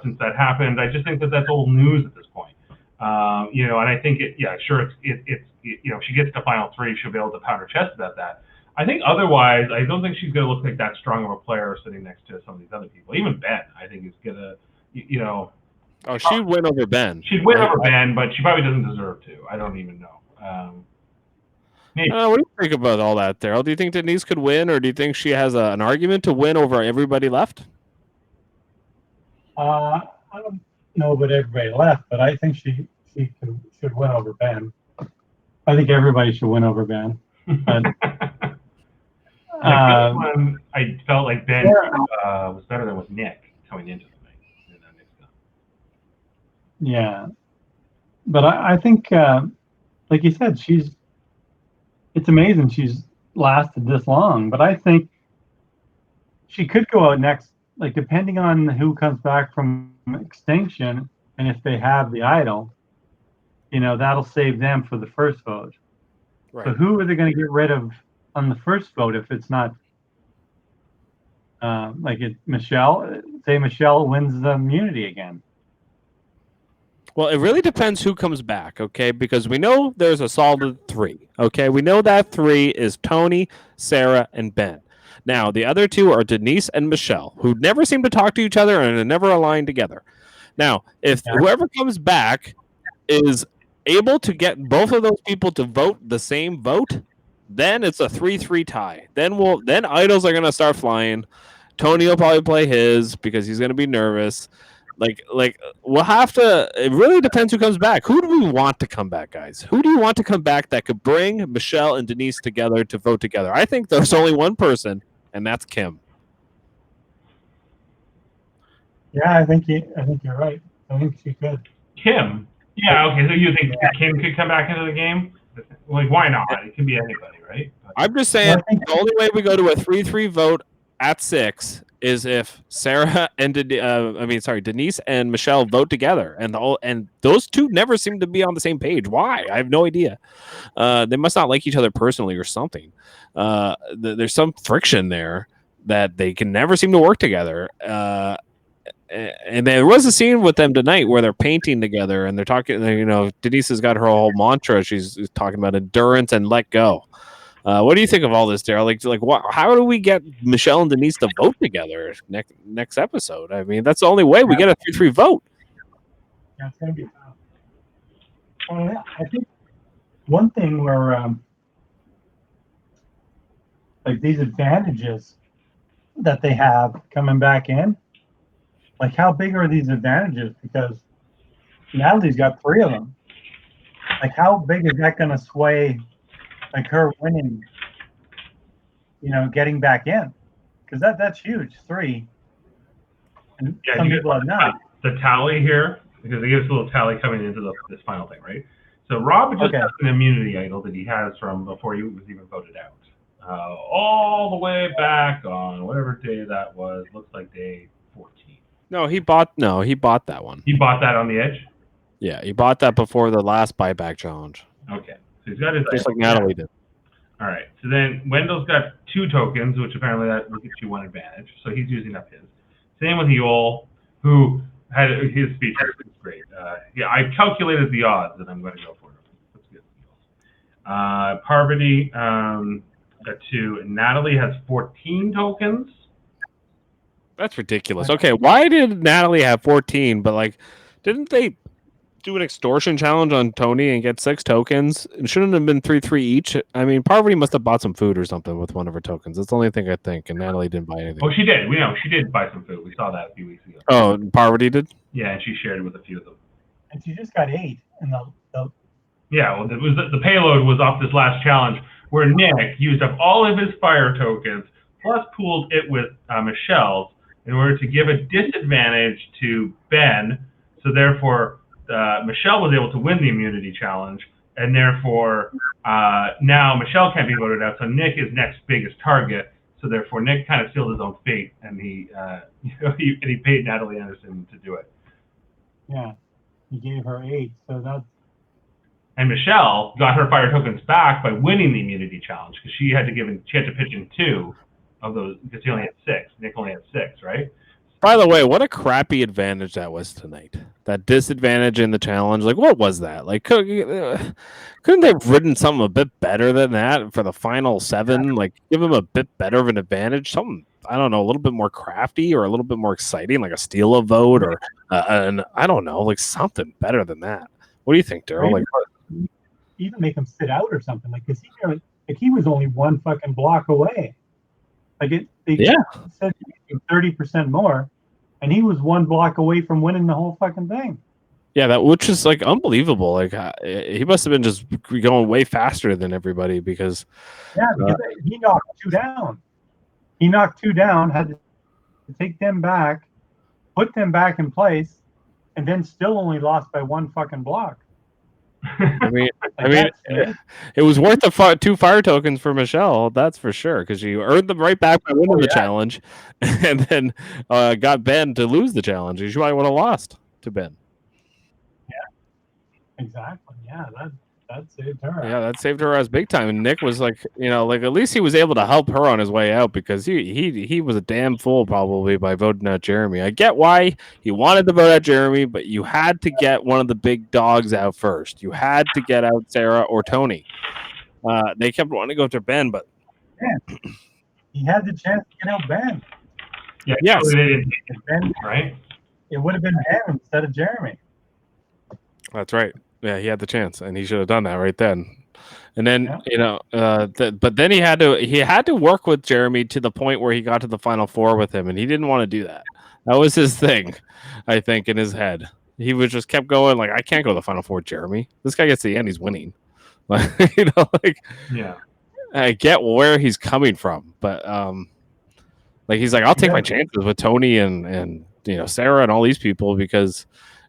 since that happened. I just think that that's old news at this point. And I think if she gets to final 3, she'll be able to pound her chest about that. I think otherwise, I don't think she's going to look like that strong of a player sitting next to some of these other people. Even Ben, I think is going to, Oh, she'd win over Ben. She'd win over Ben, but she probably doesn't deserve to. I don't even know. What do you think about all that, Darryl? Do you think Denise could win, or do you think she has an argument to win over everybody left? I don't know about everybody left, but I think she should win over Ben. I think everybody should win over Ben. But, I felt like Ben was better than with Nick coming into the thing. Yeah, but I think, like you said, it's amazing she's lasted this long. But I think she could go out next, like depending on who comes back from extinction and if they have the idol, that'll save them for the first vote. Right. So who are they going to get rid of on the first vote if it's not Michelle? Say Michelle wins the immunity again. Well, it really depends who comes back, okay? Because we know there's a solid 3, okay? We know that 3 is Tony, Sarah, and Ben. Now, the other 2 are Denise and Michelle, who never seem to talk to each other and are never aligned together. Now, if whoever comes back is able to get both of those people to vote the same vote, then it's a 3-3 tie. Then idols are going to start flying. Tony will probably play his because he's going to be nervous. Like we'll have to. It really depends who comes back. Who do we want to come back, guys? Who do you want to come back that could bring Michelle and Denise together to vote together? I think there's only one person, and that's Kim. Yeah, I think you're right. I think she could. Kim. Yeah. Okay. So you think Kim could come back into the game? Like, why not? It can be anybody, right? I'm just saying the only way we go to a 3-3 vote at 6 is if Sarah and Denise and Michelle vote together, and those 2 never seem to be on the same page. Why? I have no idea. They must not like each other personally or something. There's some friction there that they can never seem to work together. And there was a scene with them tonight where they're painting together and they're talking. Denise has got her whole mantra. She's talking about endurance and let go. What do you think of all this, Darryl? Like, what? How do we get Michelle and Denise to vote together next episode? I mean, that's the only way we get a 3-3 vote. Yeah, it's gonna be tough. I think one thing where like these advantages that they have coming back in, like how big are these advantages? Because Natalie's got 3 of them. Like, how big is that going to sway? Like her winning, getting back in, because that's huge. 3, and some people have not. The tally here, because they give us a little tally coming into this final thing, right? So Rob just has an immunity idol that he has from before he was even voted out. all the way back on whatever day that was. Looks like day 14. No, he bought that one. He bought that on the edge? Yeah, he bought that before the last buyback challenge. Okay. So he's got his Just like Natalie did. All right. So then Wendell's got 2 tokens, which apparently that will get you 1 advantage. So he's using up his. Same with Yol, who had his speech was great. Yeah, I calculated the odds, and I'm going to go for it. That's good. Parvati got 2. Natalie has 14 tokens. That's ridiculous. Okay, why did Natalie have 14? But like, didn't they do an extortion challenge on Tony and get 6 tokens? It shouldn't have been 3 each. I mean, Parvati must have bought some food or something with one of her tokens. That's the only thing I think. And Natalie didn't buy anything. Oh, she did. We know she did buy some food. We saw that a few weeks ago. Oh, Parvati did? Yeah, and she shared with a few of them. And she just got 8 in the Yeah, well, it was the payload was off this last challenge where Nick used up all of his fire tokens plus pooled it with Michelle's in order to give a disadvantage to Ben. So therefore, Michelle was able to win the immunity challenge, and therefore now Michelle can't be voted out. So Nick is next biggest target. So therefore, Nick kind of sealed his own fate, and he paid Natalie Anderson to do it. Yeah, he gave her 8. So that's. And Michelle got her fire tokens back by winning the immunity challenge because she had to pitch in 2 of those because he only had 6. Nick only had 6, right? By the way, what a crappy advantage that was tonight. That disadvantage in the challenge. Like, what was that? Like, couldn't they have written something a bit better than that for the final 7? Like, give them a bit better of an advantage. Something, I don't know, a little bit more crafty or a little bit more exciting, like a steal a vote or I don't know, like something better than that. What do you think, Darryl? Like, even make him sit out or something, like, because he was only 1 fucking block away. Like they said 30% more, and he was 1 block away from winning the whole fucking thing. Yeah, which is like unbelievable. Like he must have been just going way faster than everybody because he knocked 2 down. He knocked 2 down, had to take them back, put them back in place, and then still only lost by 1 fucking block. I mean, it was worth the 2 fire tokens for Michelle. That's for sure, because she earned them right back by winning the challenge, and then got Ben to lose the challenge. She might would have lost to Ben. Yeah, exactly. Yeah, that saved her. Yeah, that saved her ass big time. And Nick was like, at least he was able to help her on his way out because he was a damn fool probably by voting out Jeremy. I get why he wanted to vote out Jeremy, but you had to get one of the big dogs out first. You had to get out Sarah or Tony. They kept wanting to go to Ben, but he had the chance to get out Ben. Yeah, yes, Ben, right? It would have been Ben instead of Jeremy. That's right. Yeah, he had the chance, and he should have done that right then. And then but then he had to work with Jeremy to the point where he got to the final 4 with him, and he didn't want to do that. That was his thing, I think, in his head. He was just kept going like, I can't go to the final 4, Jeremy. This guy gets to the end, he's winning. I get where he's coming from, but he's like, I'll take my chances with Tony and Sarah and all these people because.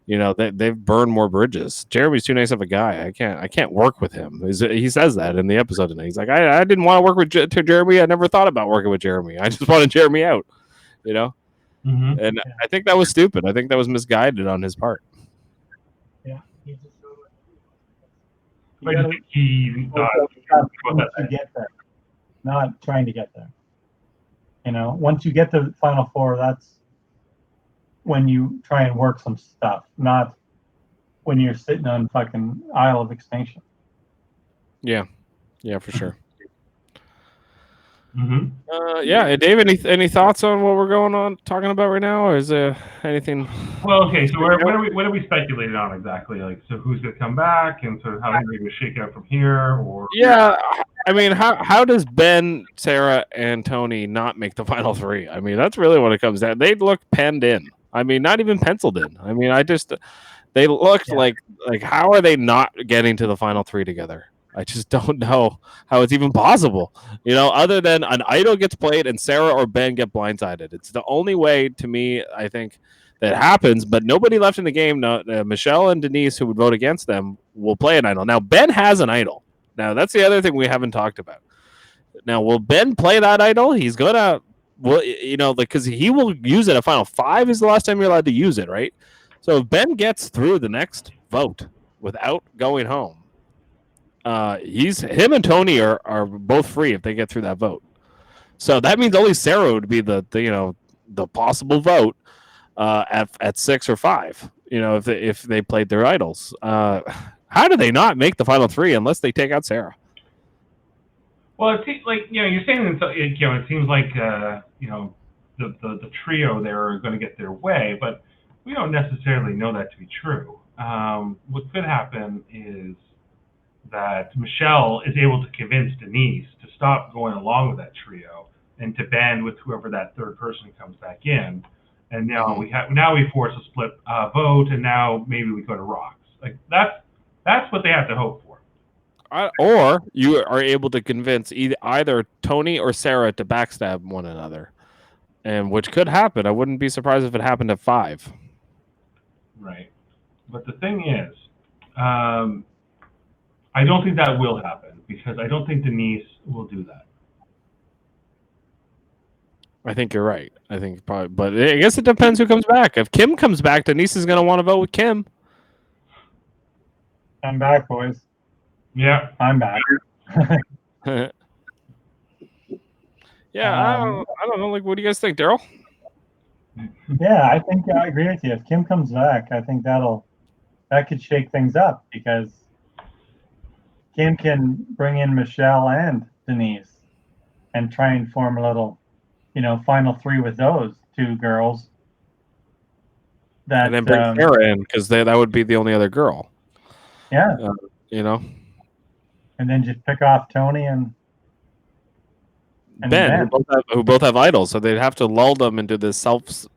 They've burned more bridges. Jeremy's too nice of a guy. I can't work with him. He says that in the episode tonight. He's like, I didn't want to work with Jeremy. I never thought about working with Jeremy. I just wanted Jeremy out, Mm-hmm. And I think that was stupid. I think that was misguided on his part. Yeah. But he to get there, not trying to get there. Once you get to the final 4, that's when you try and work some stuff, not when you're sitting on fucking Isle of Extinction. Yeah, for sure. Mm-hmm. Dave, any thoughts on what we're talking about right now, or is there anything? Well, okay, so what are we speculating on exactly? Like, so who's going to come back, and sort of how they're going to shake out from here, or? Yeah, I mean, how does Ben, Sarah, and Tony not make the final 3? I mean, that's really what it comes down. They look penned in. I mean, not even penciled in. I mean, they looked like how are they not getting to the final 3 together? I just don't know how it's even possible, other than an idol gets played and Sarah or Ben get blindsided. It's the only way to me, I think, that happens, but nobody left in the game. No, Michelle and Denise, who would vote against them, will play an idol. Now, Ben has an idol. Now, that's the other thing we haven't talked about. Now, will Ben play that idol? He's gonna, well, because he will use it at final 5 is the last time you're allowed to use it, right? So if Ben gets through the next vote without going home, him and Tony are both free if they get through that vote. So that means only Sarah would be the possible vote at 6 or 5. If they played their idols. How do they not make the final 3 unless they take out Sarah? Well, it seems like you're saying that it seems like the trio there are going to get their way, but we don't necessarily know that to be true. What could happen is that Michelle is able to convince Denise to stop going along with that trio and to band with whoever that third person comes back in. And now we force a split vote, and now maybe we go to rocks. Like that's what they have to hope for. Or you are able to convince either Tony or Sarah to backstab one another, and which could happen. I wouldn't be surprised if it happened at 5. Right, but the thing is, I don't think that will happen because I don't think Denise will do that. I think you're right. I think probably, but I guess it depends who comes back. If Kim comes back, Denise is going to want to vote with Kim. I'm back, boys. Yeah, I'm back. Yeah, I don't know. Like, what do you guys think, Darryl? Yeah, I think I agree with you. If Kim comes back, I think that could shake things up because Kim can bring in Michelle and Denise and try and form a little, final 3 with those 2 girls. And then bring Sarah in because that would be the only other girl. Yeah. And then just pick off Tony and Ben. Who both have idols, so they'd have to lull them into this sense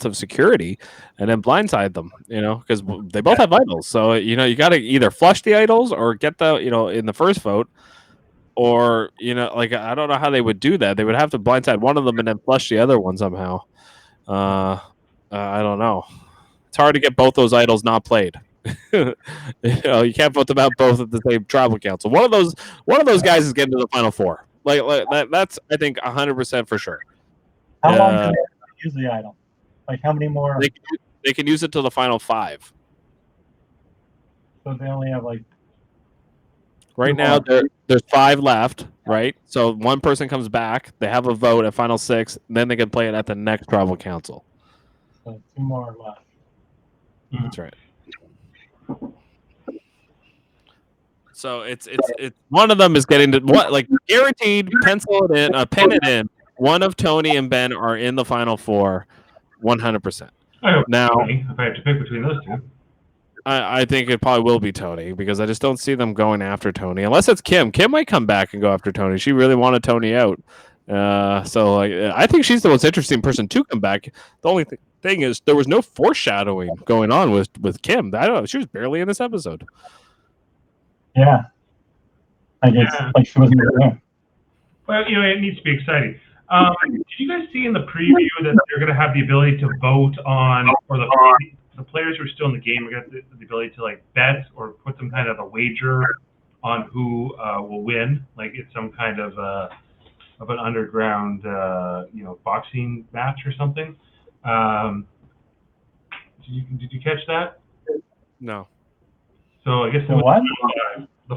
of security and then blindside them, because they both have idols. So, you got to either flush the idols or get in the first vote, or, I don't know how they would do that. They would have to blindside one of them and then flush the other one somehow. I don't know. It's hard to get both those idols not played. You can't vote them out both at the same tribal council. One of those guys is getting to the final 4. Like that's I think 100% for sure. How long can they use the idol? Like how many more? They can use it till the final 5. So they only have like. Right now, there's 5 left, right? So one person comes back, they have a vote at final 6, then they can play it at the next tribal council. So 2 more left. That's right. So it's one of them is getting to what, like, guaranteed, pencil it in, pen it in. One of Tony and Ben are in the final 4, 100%. Now, if I have to pick between those 2. I think it probably will be Tony because I just don't see them going after Tony unless it's Kim. Kim might come back and go after Tony. She really wanted Tony out. So I think she's the most interesting person to come back. The only thing is there was no foreshadowing going on with Kim. I don't know. She was barely in this episode. Yeah. Like she wasn't there. Well, it needs to be exciting. Did you guys see in the preview that they're going to have the ability to vote on, or the players who are still in the game are going to have the ability to like bet or put some kind of a wager on who will win? Like it's some kind of an underground boxing match or something. Did you catch that? No. So I guess the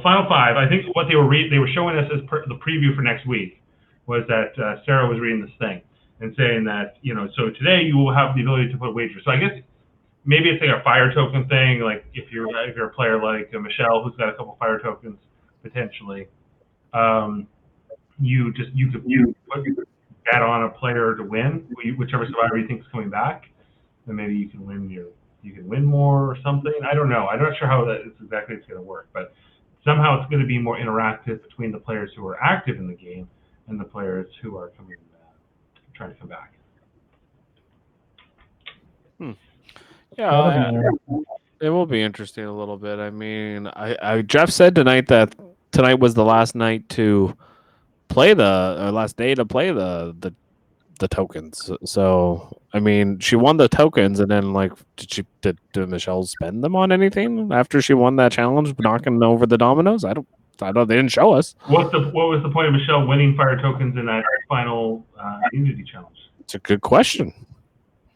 final 5. I think what they were showing us as the preview for next week was that Sarah was reading this thing and saying that so today you will have the ability to put wagers. So I guess maybe it's like a fire token thing. Like if you're a player like Michelle who's got a couple fire tokens potentially, you could bet on a player to win, whichever survivor you think is coming back, then maybe you can win more or something. I don't know. I'm not sure how that is exactly it's going to work, but somehow it's going to be more interactive between the players who are active in the game and the players who are trying to come back. Yeah, it will be interesting a little bit. I mean, Jeff said tonight that tonight was the last night to play last day to play the tokens. So I mean, she won the tokens, and then like, did Michelle spend them on anything after she won that challenge, knocking over the dominoes? I don't. They didn't show us. What was the point of Michelle winning fire tokens in that final immunity challenge? It's a good question.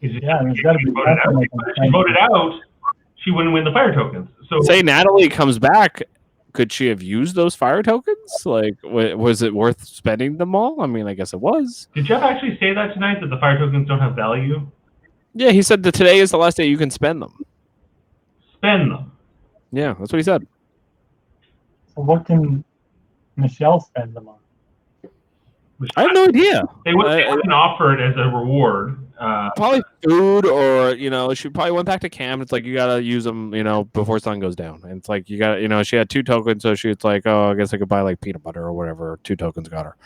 Yeah, there's got to be voted out. something. If she voted out, she wouldn't win the fire tokens. So say Natalie comes back, could she have used those fire tokens? Like, was it worth spending them all? I mean, I guess it was. Did Jeff actually say that tonight, that the fire tokens don't have value? Yeah, he said that today is the last day you can spend them. Spend them. Yeah, that's what he said. So what can Michelle spend them on? I have no idea. They wouldn't offer it as a reward. Probably food, or she probably went back to camp. It's like you gotta use them, before sun goes down. And it's like you got, she had 2 tokens, so she's like, oh, I guess I could buy like peanut butter or whatever. 2 tokens got her.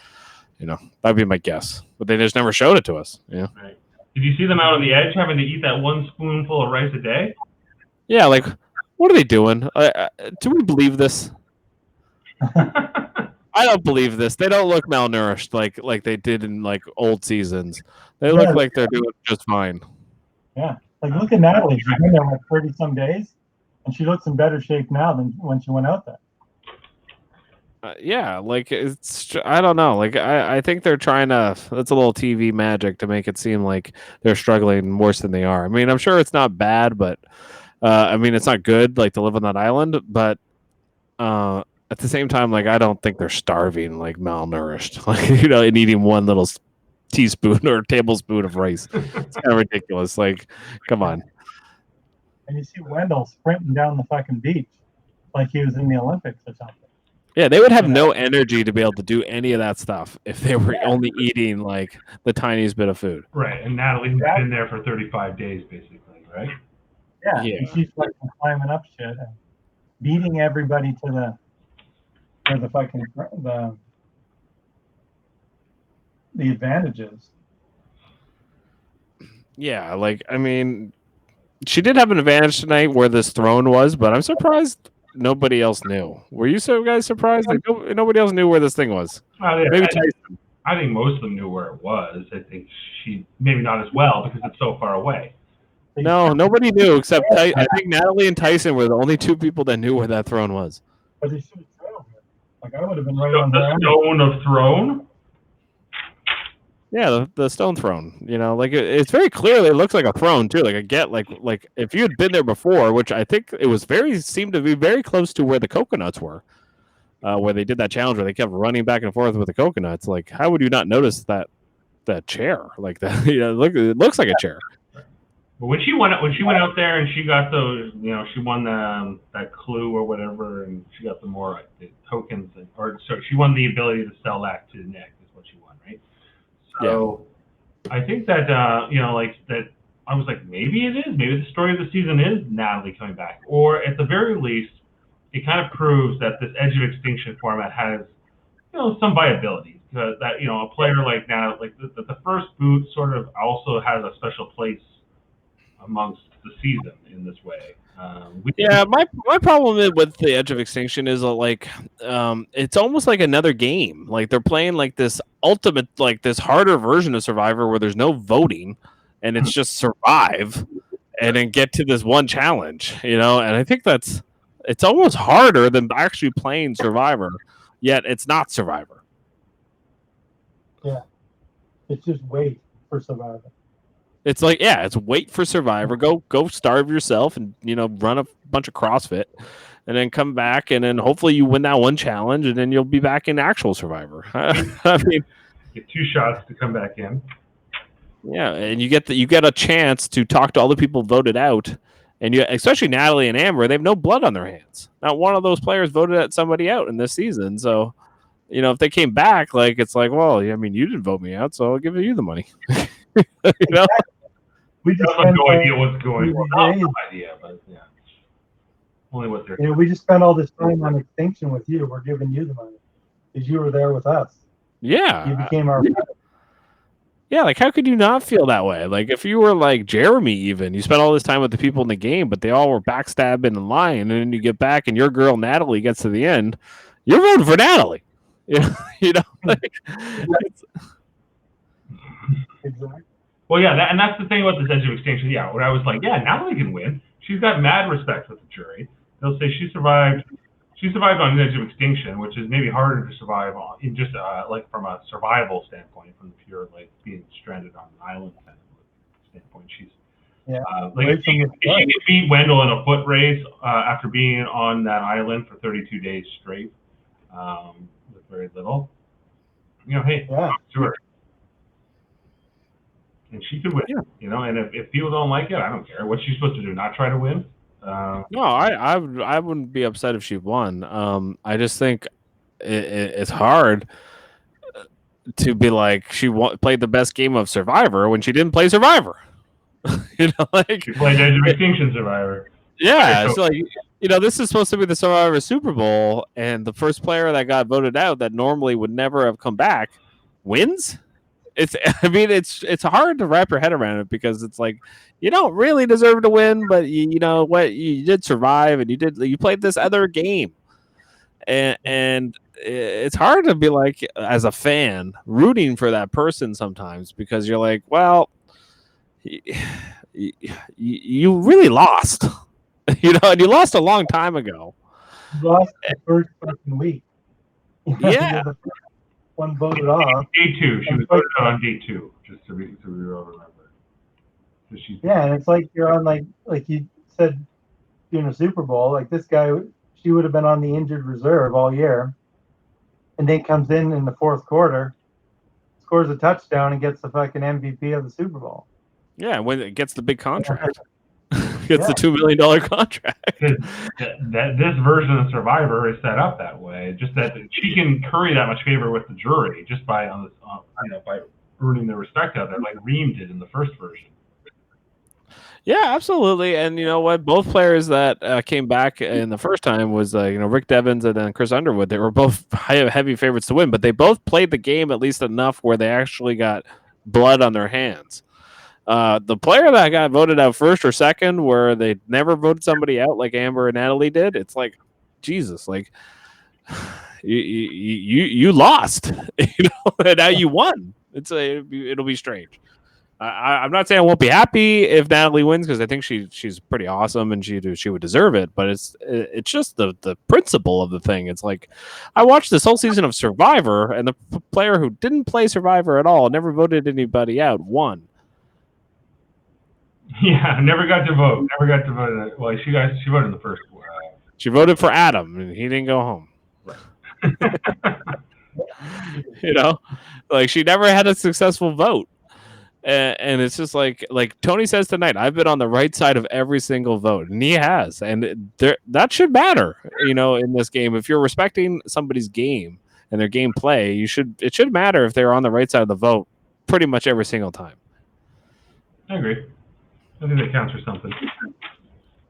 That'd be my guess. But they just never showed it to us. Yeah. Right. Did you see them out on the edge having to eat that 1 spoonful of rice a day? Yeah, like, what are they doing? Do we believe this? I don't believe this. They don't look malnourished like they did in like old seasons. They look like they're doing just fine. Yeah, like look at Natalie. She's been there like 30 some days, and she looks in better shape now than when she went out there. Yeah, like I don't know. Like I think they're trying to. That's a little TV magic to make it seem like they're struggling worse than they are. I mean, I'm sure it's not bad, but I mean, it's not good like to live on that island, but at the same time, like I don't think they're starving, like malnourished, like and eating 1 little teaspoon or tablespoon of rice. It's kind of ridiculous. Like, come on. And you see Wendell sprinting down the fucking beach like he was in the Olympics or something. Yeah, they would have no energy to be able to do any of that stuff if they were only eating like the tiniest bit of food. Right, and Natalie's been there for 35 days, basically, right? Yeah. And she's like climbing up shit and beating everybody to the fucking the advantages. Yeah, like I mean, she did have an advantage tonight where this throne was, but I'm surprised nobody else knew. Were you guys surprised? Like nobody else knew where this thing was. Maybe Tyson. I think most of them knew where it was. I think she maybe not as well because it's so far away. No, nobody knew except I think Natalie and Tyson were the only 2 people that knew where that throne was. But they should have thrown it. Like I would have been right on the stone of throne. Yeah, the stone throne. Like it's very clearly it looks like a throne too. Like I get like if you had been there before, which I think it was seemed to be very close to where the coconuts were, where they did that challenge where they kept running back and forth with the coconuts. Like how would you not notice that chair like that? It looks like a chair. But when she went out there and she got those, she won that clue or whatever, and she got the tokens, so she won the ability to sell that to Nick is what she won, right? So I think that that I was like, maybe it is. Maybe the story of the season is Natalie coming back, or at the very least, it kind of proves that this Edge of Extinction format has some viability. That a player like Natalie, like the first boot, sort of also has a special place amongst the season in this way. My problem with the Edge of Extinction is it's almost like another game. Like they're playing like this ultimate, like this harder version of Survivor where there's no voting and it's just survive and then get to this one challenge, and I think it's almost harder than actually playing Survivor, yet it's not Survivor. Yeah, it's just wait for Survivor. It's like, it's wait for Survivor. Go starve yourself and, run a bunch of CrossFit and then come back and then hopefully you win that one challenge and then you'll be back in actual Survivor. I mean, get 2 shots to come back in. Yeah, and you get a chance to talk to all the people voted out, and especially Natalie and Amber, they have no blood on their hands. Not one of those players voted somebody out in this season. So, if they came back, like it's like, well, I mean, you didn't vote me out, so I'll give you the money. We just have no idea what's going on. No idea, but yeah. Only what they're. We just spent all this time on Extinction with you. We're giving you the money because you were there with us. Yeah. You became our friend. Yeah, like how could you not feel that way? Like if you were like Jeremy, even you spent all this time with the people in the game, but they all were backstabbing and lying, and then you get back and your girl Natalie gets to the end, you're voting for Natalie. Like, Exactly. Well, yeah, and that's the thing about this Edge of Extinction. Yeah, where I was like, yeah, Natalie can win. She's got mad respect with the jury. They'll say she survived. She survived on Edge of Extinction, which is maybe harder to survive on, in just like from a survival standpoint, from the pure like being stranded on an island kind of standpoint. She's like if she could beat Wendell in a foot race after being on that island for 32 days straight with very little, hey, sure. And she could win, and if people don't like it, I don't care. What's she supposed to do? Not try to win? No, I wouldn't be upset if she won. I just think it's hard to be like she played the best game of Survivor when she didn't play Survivor. Like she played Edge of Extinction Survivor. Yeah, so like this is supposed to be the Survivor Super Bowl, and the first player that got voted out that normally would never have come back wins. It's hard to wrap your head around it because it's like you don't really deserve to win, but you know what, you did survive and you played this other game, and it's hard to be like as a fan rooting for that person sometimes because you're like, well, you really lost, and you lost a long time ago. You lost the first fucking week. Yeah. One voted off. Day 2. She was voted on day 2, just to remember. Yeah, and it's like you're on like you said during a Super Bowl, like this guy, she would have been on the injured reserve all year, and then comes in the fourth quarter, scores a touchdown, and gets the fucking MVP of the Super Bowl. Yeah, when it gets the big contract. Gets the $2 million contract. This version of Survivor is set up that way. Just that she can curry that much favor with the jury just by by earning their respect out there, like Reem did in the first version. Yeah, absolutely. And you know what? Both players that came back in the first time was Rick Devens and then Chris Underwood. They were both heavy favorites to win, but they both played the game at least enough where they actually got blood on their hands. The player that got voted out first or second, where they never voted somebody out like Amber and Natalie did, it's like, Jesus, like you lost, and now you won. It'll be strange. I'm not saying I won't be happy if Natalie wins because I think she's pretty awesome and she would deserve it. But it's just the principle of the thing. It's like I watched this whole season of Survivor, and the player who didn't play Survivor at all, never voted anybody out, won. Yeah, never got to vote. Well, she voted in the first. She voted for Adam, and he didn't go home. Like she never had a successsul vote, and it's just like Tony says tonight. I've been on the right side of every single vote, and he has, and that should matter. In this game, if you're respecting somebody's game and their gameplay, it should matter if they're on the right side of the vote pretty much every single time. I agree. I think that counts for something.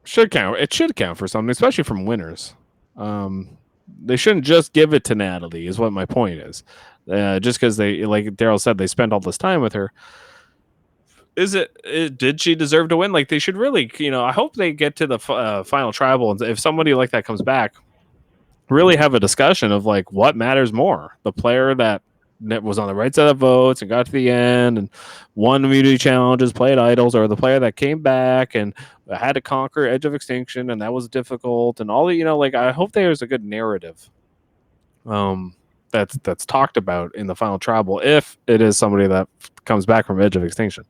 Should count. It should count for something, especially from winners. They shouldn't just give it to Natalie, is what my point is. Just because they, like Darryl said, they spent all this time with her. Did she deserve to win? Like they should really, I hope they get to the final tribal, and if somebody like that comes back, really have a discussion of like what matters more: the player that was on the right side of votes and got to the end and won immunity challenges, played idols, or the player that came back and had to conquer Edge of Extinction and that was difficult, and all the I hope there's a good narrative that's talked about in the final tribal if it is somebody that comes back from Edge of Extinction.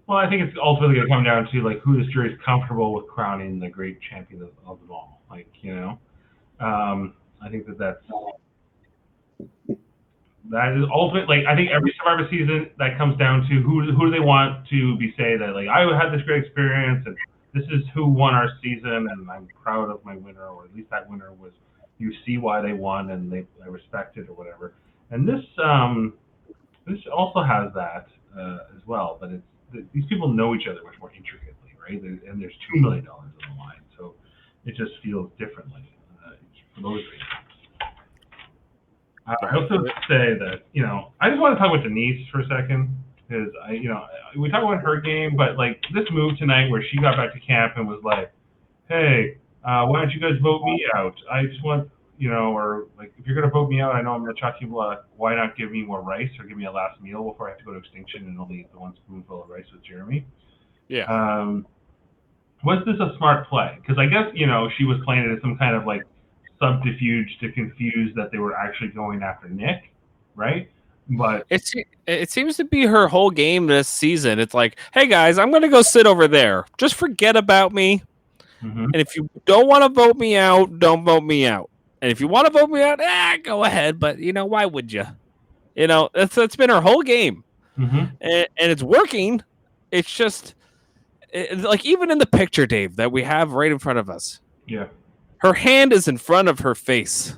Well, I think it's ultimately going to come down to like who this jury is comfortable with crowning the great champion of them all. I think that is ultimate. Like I think every Survivor season that comes down to who do they want to be say that like I had this great experience and this is who won our season and I'm proud of my winner, or at least that winner was, you see why they won and I respect it or whatever. And this also has that as well, but these people know each other much more intricately, right? And there's $2 million on the line, so it just feels differently for those reasons. I also say that, I just want to talk about Denise for a second, because we talk about her game, but like this move tonight where she got back to camp and was like, hey, why don't you guys vote me out? I just want, or like, if you're going to vote me out, I know I'm going to chuck you blood. Why not give me more rice or give me a last meal before I have to go to extinction and only eat the one spoonful of rice with Jeremy? Yeah. was this a smart play? Because I guess, she was playing it as some kind of like subterfuge to confuse that they were actually going after Nick, right? But it seems to be her whole game this season. It's like, hey guys, I'm gonna go sit over there. Just forget about me. mhm. And if you don't want to vote me out, don't vote me out. And if you want to vote me out, go ahead. But why would you? That's been her whole game, Mhm. and it's working. It's just like even in the picture, Dave, that we have right in front of us. Yeah. Her hand is in front of her face.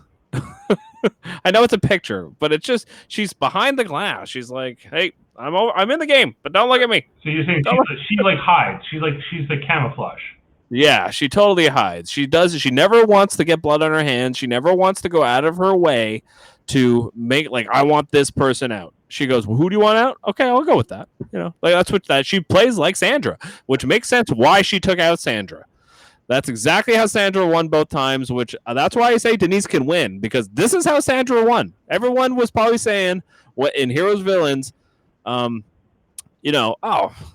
I know it's a picture, but it's just she's behind the glass. She's like, "Hey, I'm in the game, but don't look at me." So you're saying she like hides. She's the camouflage. Yeah, she totally hides. She does. She never wants to get blood on her hands. She never wants to go out of her way to make like I want this person out. She goes, well, who do you want out? Okay, I'll go with that. Like that's what that she plays like Sandra, which makes sense why she took out Sandra. That's exactly how Sandra won both times, which that's why I say Denise can win because this is how Sandra won. Everyone was probably saying what in Heroes Villains, oh,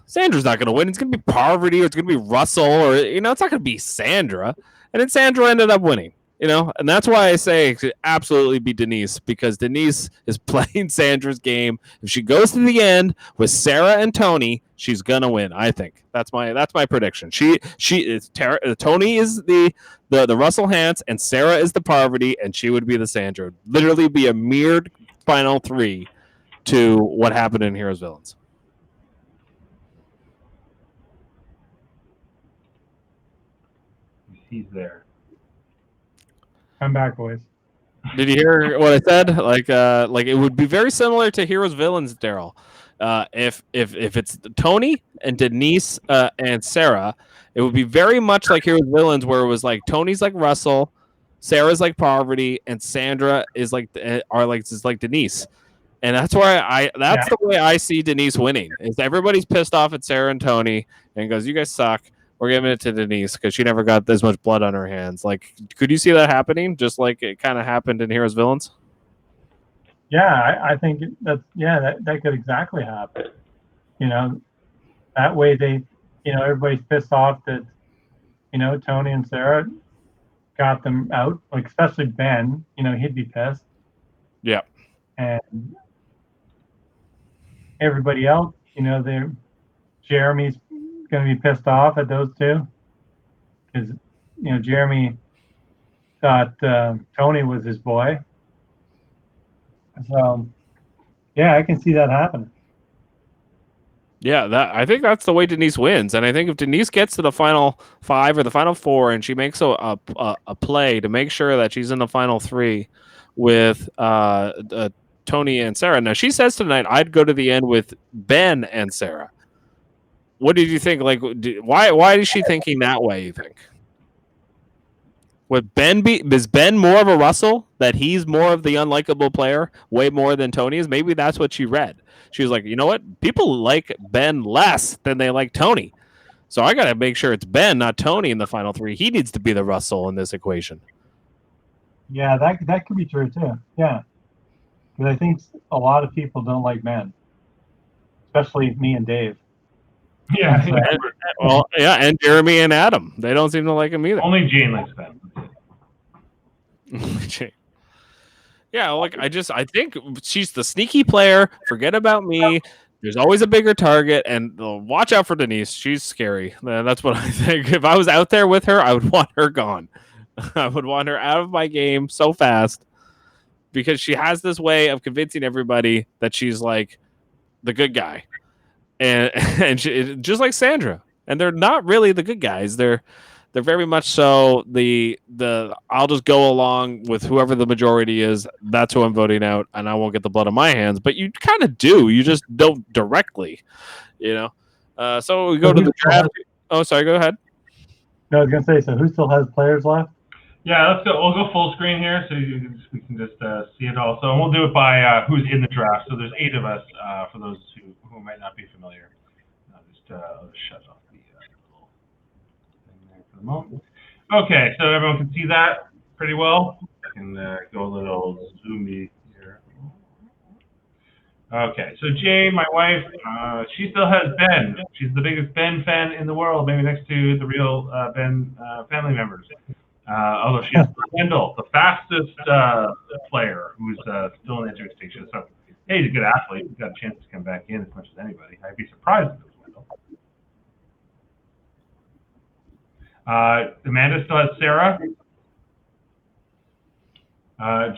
Sandra's not going to win. It's going to be Parvati or it's going to be Russell or, it's not going to be Sandra. And then Sandra ended up winning, and that's why I say it could absolutely be Denise because Denise is playing Sandra's game. If she goes to the end with Sarah and Tony, she's going to win. I think that's my prediction. She is Tony is the Russell Hance and Sarah is the Parvati and she would be the Sandra. Literally be a mirrored final 3 to what happened in Heroes Villains. He's there. I'm back, boys. Did you hear what I said? Like it would be very similar to Heroes Villains, Darryl. If it's Tony and Denise and Sarah, it would be very much like Heroes Villains, where it was like Tony's like Russell, Sarah's like Parvati, and Sandra is like Denise. And that's why the way I see Denise winning. Is everybody's pissed off at Sarah and Tony and goes, "You guys suck." We're giving it to Denise because she never got as much blood on her hands. Like, could you see that happening? Just like it kind of happened in Heroes Villains. Yeah, I think that could exactly happen. That way they, everybody's pissed off that, Tony and Sarah got them out. Like especially Ben, he'd be pissed. Yeah. And everybody else, Jeremy's going to be pissed off at those two because Jeremy thought Tony was his boy. So yeah, I can see that happening. Yeah, I think that's the way Denise wins, and I think if Denise gets to the final 5 or the final 4, and she makes a play to make sure that she's in the final 3 with Tony and Sarah. Now she says tonight, I'd go to the end with Ben and Sarah. What did you think? Like, why is she thinking that way? You think? Would Ben is Ben more of a Russell? That he's more of the unlikable player, way more than Tony is? Maybe that's what she read. She was like, you know what? People like Ben less than they like Tony. So I got to make sure it's Ben, not Tony in the final 3. He needs to be the Russell in this equation. Yeah, that could be true too. Yeah. Because I think a lot of people don't like Ben, especially me and Dave. Yeah. And Jeremy and Adam. They don't seem to like him either. Only Jane likes Ben. Yeah, like I think she's the sneaky player. Forget about me. There's always a bigger target, and watch out for Denise. She's scary. That's what I think. If I was out there with her, I would want her gone. I would want her out of my game so fast because she has this way of convincing everybody that she's like the good guy, and she, just like Sandra. And they're not really the good guys. They're very much so the I'll just go along with whoever the majority is. That's who I'm voting out, and I won't get the blood on my hands. But you kind of do. You just don't directly, So we go to the draft. Oh, sorry. Go ahead. No, I was gonna say. So who still has players left? Yeah, let's go. We'll go full screen here, so we can just see it all. So we'll do it by who's in the draft. So there's 8 of us. For those who might not be familiar, I'll just shut off the little thing there for the moment. Okay, so everyone can see that pretty well. I can go a little zoomy here. Okay, so Jane, my wife, she still has Ben. She's the biggest Ben fan in the world, maybe next to the real Ben family members. Although she has Wendell, the fastest player, who's still in entry station. So, hey, he's a good athlete. He's got a chance to come back in as much as anybody. I'd be surprised if it was Wendell. Amanda still has Sarah.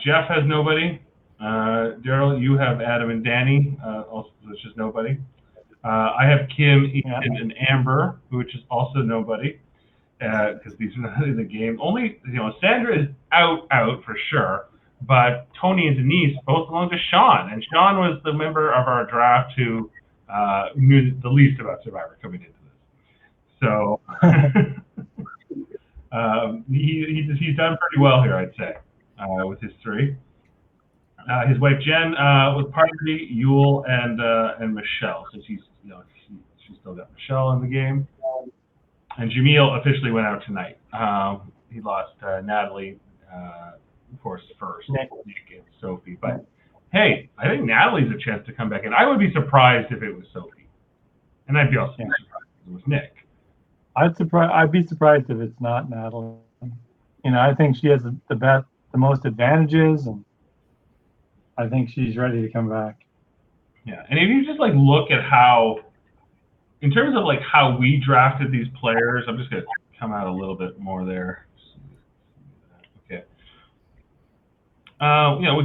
Jeff has nobody. Darryl, you have Adam and Danny. Also, which is nobody. I have Kim, Ethan, and Amber, which is also nobody. Because these are not in the game. Only, Sandra is out for sure. But Tony and Denise both belong to Sean. And Sean was the member of our draft who knew the least about Survivor coming into this. So he's done pretty well here, I'd say, with his 3. His wife Jen was Party, Yule, and Michelle. So she's still got Michelle in the game. And Jamil officially went out tonight. He lost Natalie, of course, first, Nick and Sophie. But hey, I think Natalie's a chance to come back in. I would be surprised if it was Sophie, and I'd be also surprised if it was Nick. I'd be surprised if it's not Natalie. I think she has the most advantages, and I think she's ready to come back. Yeah, and if you just look at how, in terms of how we drafted these players, I'm just gonna come out a little bit more there. Okay.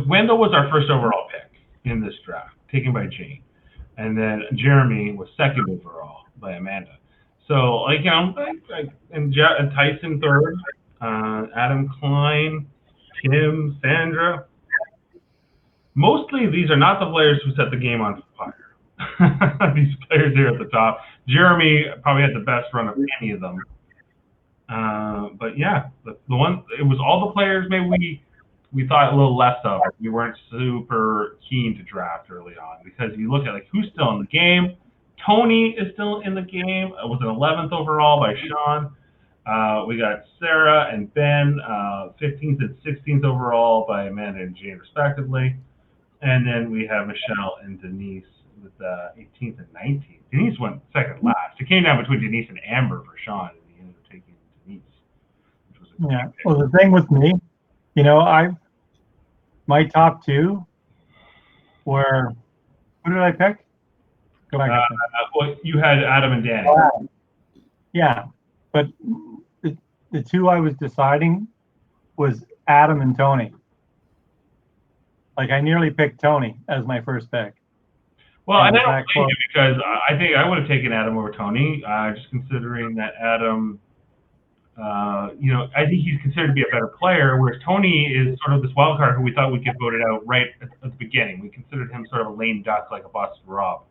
Wendell was our first overall pick in this draft, taken by Jane, and then Jeremy was second overall by Amanda. So and Tyson third, Adam Klein, Kim, Sandra. Mostly these are not the players who set the game on fire. These players here at the top. Jeremy probably had the best run of any of them. But yeah, the one, it was all the players maybe we thought a little less of. We weren't super keen to draft early on because you look at who's still in the game. Tony is still in the game. It was an 11th overall by Sean. We got Sarah and Ben, 15th and 16th overall by Amanda and Jane respectively. And then we have Michelle and Denise with 18th and 19th. Denise went second last. It came down between Denise and Amber for Sean, and he ended up taking Denise. Which was a pick. Well, the thing with me, my top 2 were, who did I pick? Go back. Well, you had Adam and Danny. Yeah, but the 2 I was deciding was Adam and Tony. I nearly picked Tony as my first pick. Well, I don't blame you because I think I would have taken Adam over Tony, just considering that Adam, I think he's considered to be a better player, whereas Tony is sort of this wild card who we thought would get voted out right at the beginning. We considered him sort of a lame duck, like a Boston Rob.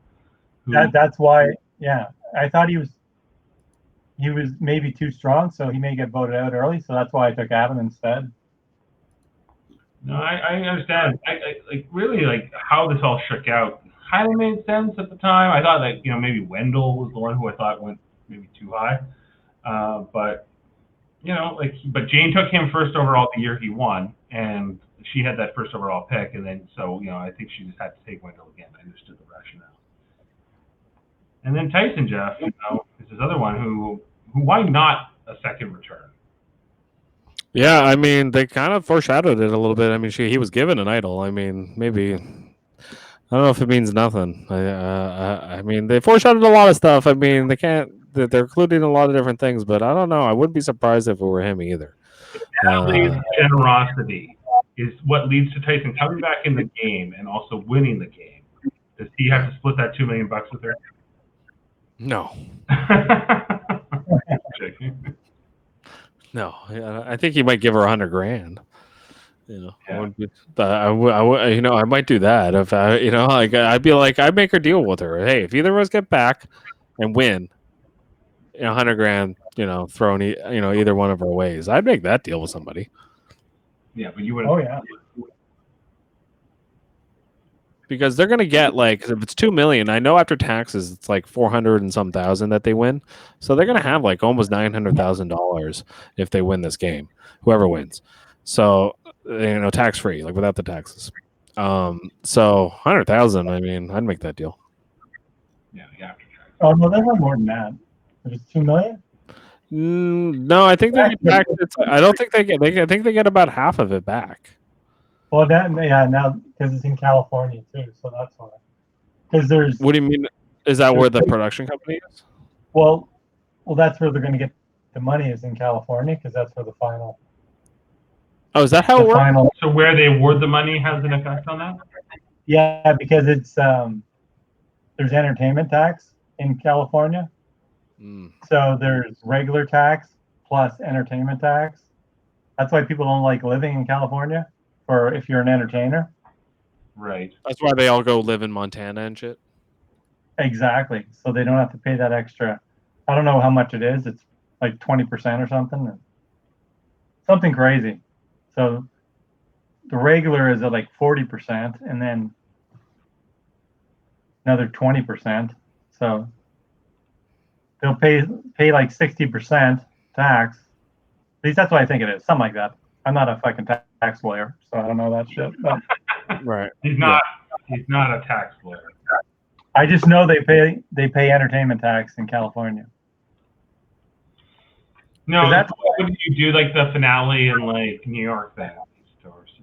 That's why, I thought he was maybe too strong, so he may get voted out early. So that's why I took Adam instead. No, I understand. I really how this all shook out. Kind of made sense at the time. I thought that maybe Wendell was the one who I thought went maybe too high, but Jane took him first overall the year he won, and she had that first overall pick, and then so I think she just had to take Wendell again. I understood the rationale. And then Tyson Jeff, is this other one who why not a second return? Yeah, I mean, they kind of foreshadowed it a little bit. I mean, he was given an idol. I mean, maybe, I don't know if it means nothing. I mean, they foreshadowed a lot of stuff. I mean, they're including a lot of different things, but I don't know. I wouldn't be surprised if it were him either. Natalie's generosity is what leads to Tyson coming back in the game and also winning the game. Does he have to split that $2 million with her? No. No, I think he might give her $100,000. I might do that if I'd be I'd make her deal with her. Hey, if either of us get back and win, $100,000, thrown either one of our ways, I'd make that deal with somebody. Yeah, but you would. Oh yeah. Because they're gonna get if it's $2 million, I know after taxes it's 400 and some thousand that they win, so they're gonna have almost $900,000 if they win this game, whoever wins. So tax free, without the taxes. So 100,000. I mean, I'd make that deal. Yeah, the after tax. Oh no, they want more than that. It was 2 million. No, I think they get back. I don't think they get. I think they get about half of it back. Well, now because it's in California too, so that's why. Because there's What do you mean? Is that where the production company is? well, that's where they're going to get the money is in California because that's where the final. Oh, is that how it The works? final. So where they award the money has an effect on that? Yeah, because it's there's entertainment tax in California, so there's regular tax plus entertainment tax. That's why people don't like living in California, or if you're an entertainer. Right. That's why they all go live in Montana and shit. Exactly. So they don't have to pay that extra. I don't know how much it is. It's like 20% or something. Something crazy. So the regular is at like 40% and then another 20%. So they'll pay like 60% tax. At least that's what I think it is. Something like that. I'm not a fucking tax lawyer, so I don't know that shit. But Right. He's not a tax lawyer. I just know they pay entertainment tax in California. No, that's what did you do like the finale in like New York then?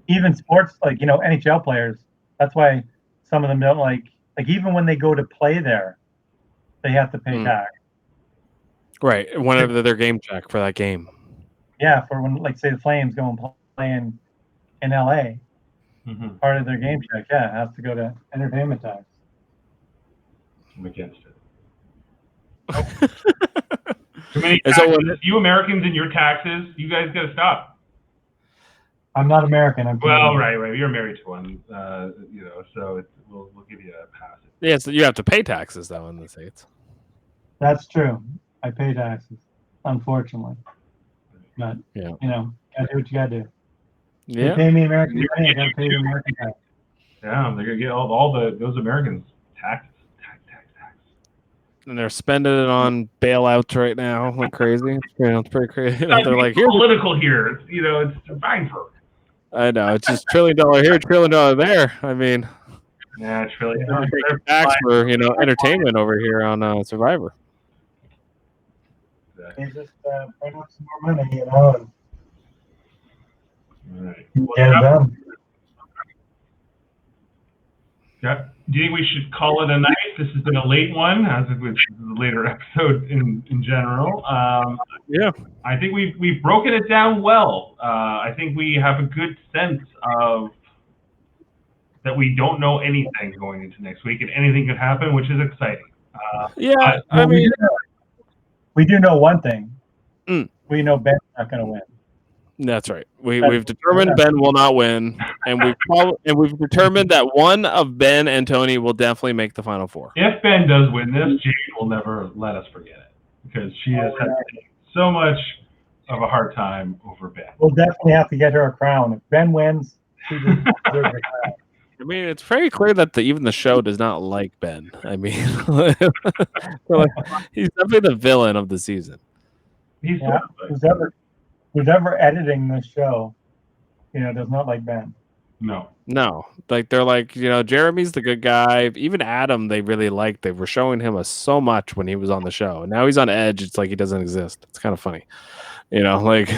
Even sports, like NHL players. That's why some of them don't like even when they go to play there, they have to pay tax. Right. Whenever their game check for that game. Yeah, for when like say the Flames go and play in LA, part of their game check, has to go to entertainment tax. I'm against it. Too many taxes. So you Americans and your taxes, you guys got to stop. I'm not American. I'm Canadian. Right. You're married to one, so we'll give you a pass. Yeah, so you have to pay taxes though in the States. That's true. I pay taxes, unfortunately. But gotta do what you gotta do. Yeah. They pay me American money, I gotta pay the American tax. Yeah, they're gonna get all those Americans tax. And they're spending it on bailouts right now like crazy. It's pretty crazy. They're like, here's political here. It's fine for. I know it's just $1 trillion here, $1 trillion there. I mean, yeah, trillion. Tax for entertainment over here on Survivor. They just bring up some more money, And all right. Get it done. Yeah. Do you think we should call it a night? This has been a late one, as it was a later episode in general. Yeah. I think we've broken it down well. I think we have a good sense of that we don't know anything going into next week, and anything could happen, which is exciting. I mean, we do know one thing. We know Ben's not going to win. That's right. We've determined Ben will not win, and we've determined that one of Ben and Tony will definitely make the Final Four. If Ben does win this, Jade will never let us forget it because she has had so much of a hard time over Ben. We'll definitely have to get her a crown. If Ben wins, she deserves a crown. I mean, it's very clear that even the show does not like Ben. I mean, he's definitely the villain of the season. He's who's ever editing this show, does not like Ben. No. Like they're like, Jeremy's the good guy. Even Adam, they really liked. They were showing him so much when he was on the show. And now he's on Edge. It's like he doesn't exist. It's kind of funny, like.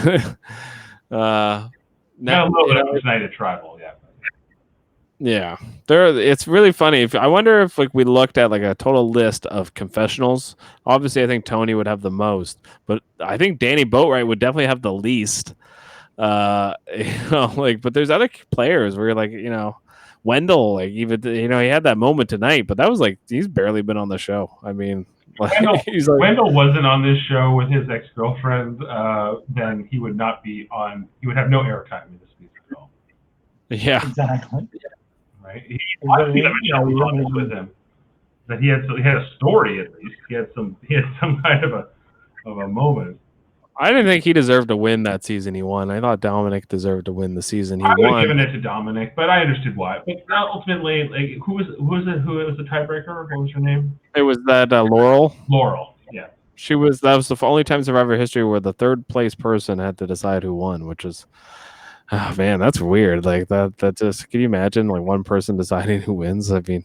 Now a little bit of United Tribal, yeah. Yeah, it's really funny. I wonder if we looked at a total list of confessionals. Obviously, I think Tony would have the most, but I think Danny Boatwright would definitely have the least. But there's other players where Wendell, even he had that moment tonight, but that was he's barely been on the show. I mean, Wendell wasn't on this show with his ex-girlfriend, then he would not be on. He would have no airtime in this season at all. Yeah, exactly. Right? He with him. That he had a story at least. He had some kind of a moment. I didn't think he deserved to win that season he won. I thought Dominic deserved to win the season he won. I would have given it to Dominic, but I understood why. But ultimately, who was the tiebreaker? What was her name? It was that Laurel. Laurel, yeah. That was the only time in Survivor history where the third place person had to decide who won, which is Oh man, that's weird. Like that just can you imagine like one person deciding who wins? I mean,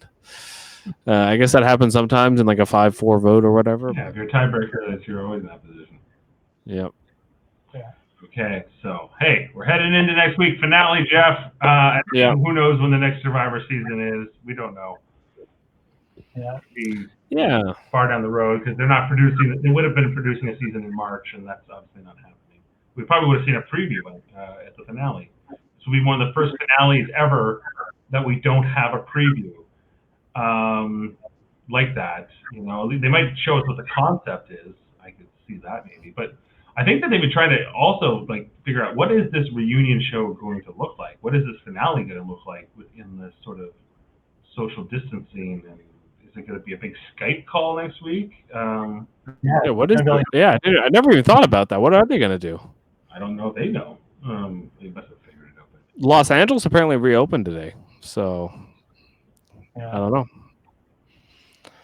I guess that happens sometimes in like a 5-4 vote or whatever. Yeah, if you're a tiebreaker, you're always in that position. Yep. Okay, so hey, we're heading into next week finale, Jeff. Yeah. Who knows when the next Survivor season is? We don't know. Yeah. Be Yeah. far down the road because they're not producing. They would have been producing a season in March, and that's obviously not happening. We probably would have seen a preview at the finale. This will be one of the first finales ever that we don't have a preview like that. You know, they might show us what the concept is. I could see that maybe, but I think that they've been trying to also like figure out what is this reunion show going to look like? What is this finale going to look like within this sort of social distancing? I mean, is it going to be a big Skype call next week? Yeah. What is? Yeah, dude, I never even thought about that. What are they gonna do? I don't know. They know. They must have figured it out. But Los Angeles apparently reopened today, so I don't know.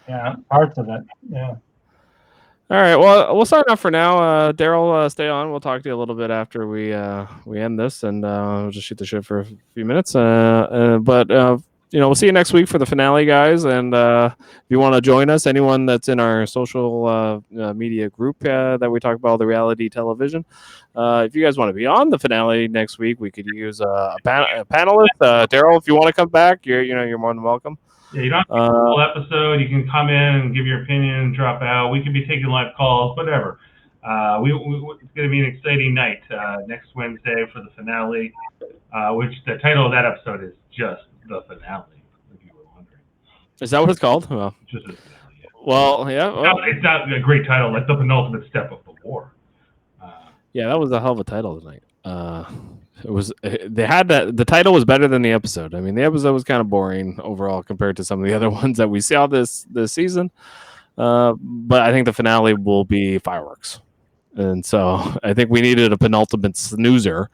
Yeah, parts of it. Yeah. All right. Well, we'll sign off for now. Darryl, stay on. We'll talk to you a little bit after we end this, and we'll just shoot the shit for a few minutes. But we'll see you next week for the finale, guys. And if you want to join us, anyone that's in our social media group that we talk about all the reality television, if you guys want to be on the finale next week, we could use a panelist. Darryl, if you want to come back, you're more than welcome. yeah, you don't have to do the whole episode. You can come in and give your opinion and drop out. We could be taking live calls, whatever. It's going to be an exciting night next Wednesday for the finale, which the title of that episode is just the finale, if you were wondering. Is that what it's called? Well, just the finale, yeah. Well, yeah. Well, it's not a great title, like the penultimate step of the war. Yeah, that was a hell of a title tonight. It was. They had that. The title was better than the episode. I mean, the episode was kind of boring overall compared to some of the other ones that we saw this season. But I think the finale will be fireworks, and so I think we needed a penultimate snoozer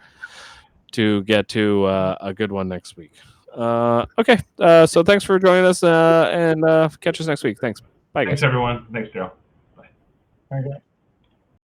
to get to a good one next week. Okay. So thanks for joining us, and catch us next week. Thanks. Bye, guys. Thanks, everyone. Thanks, Joe. Bye. Okay.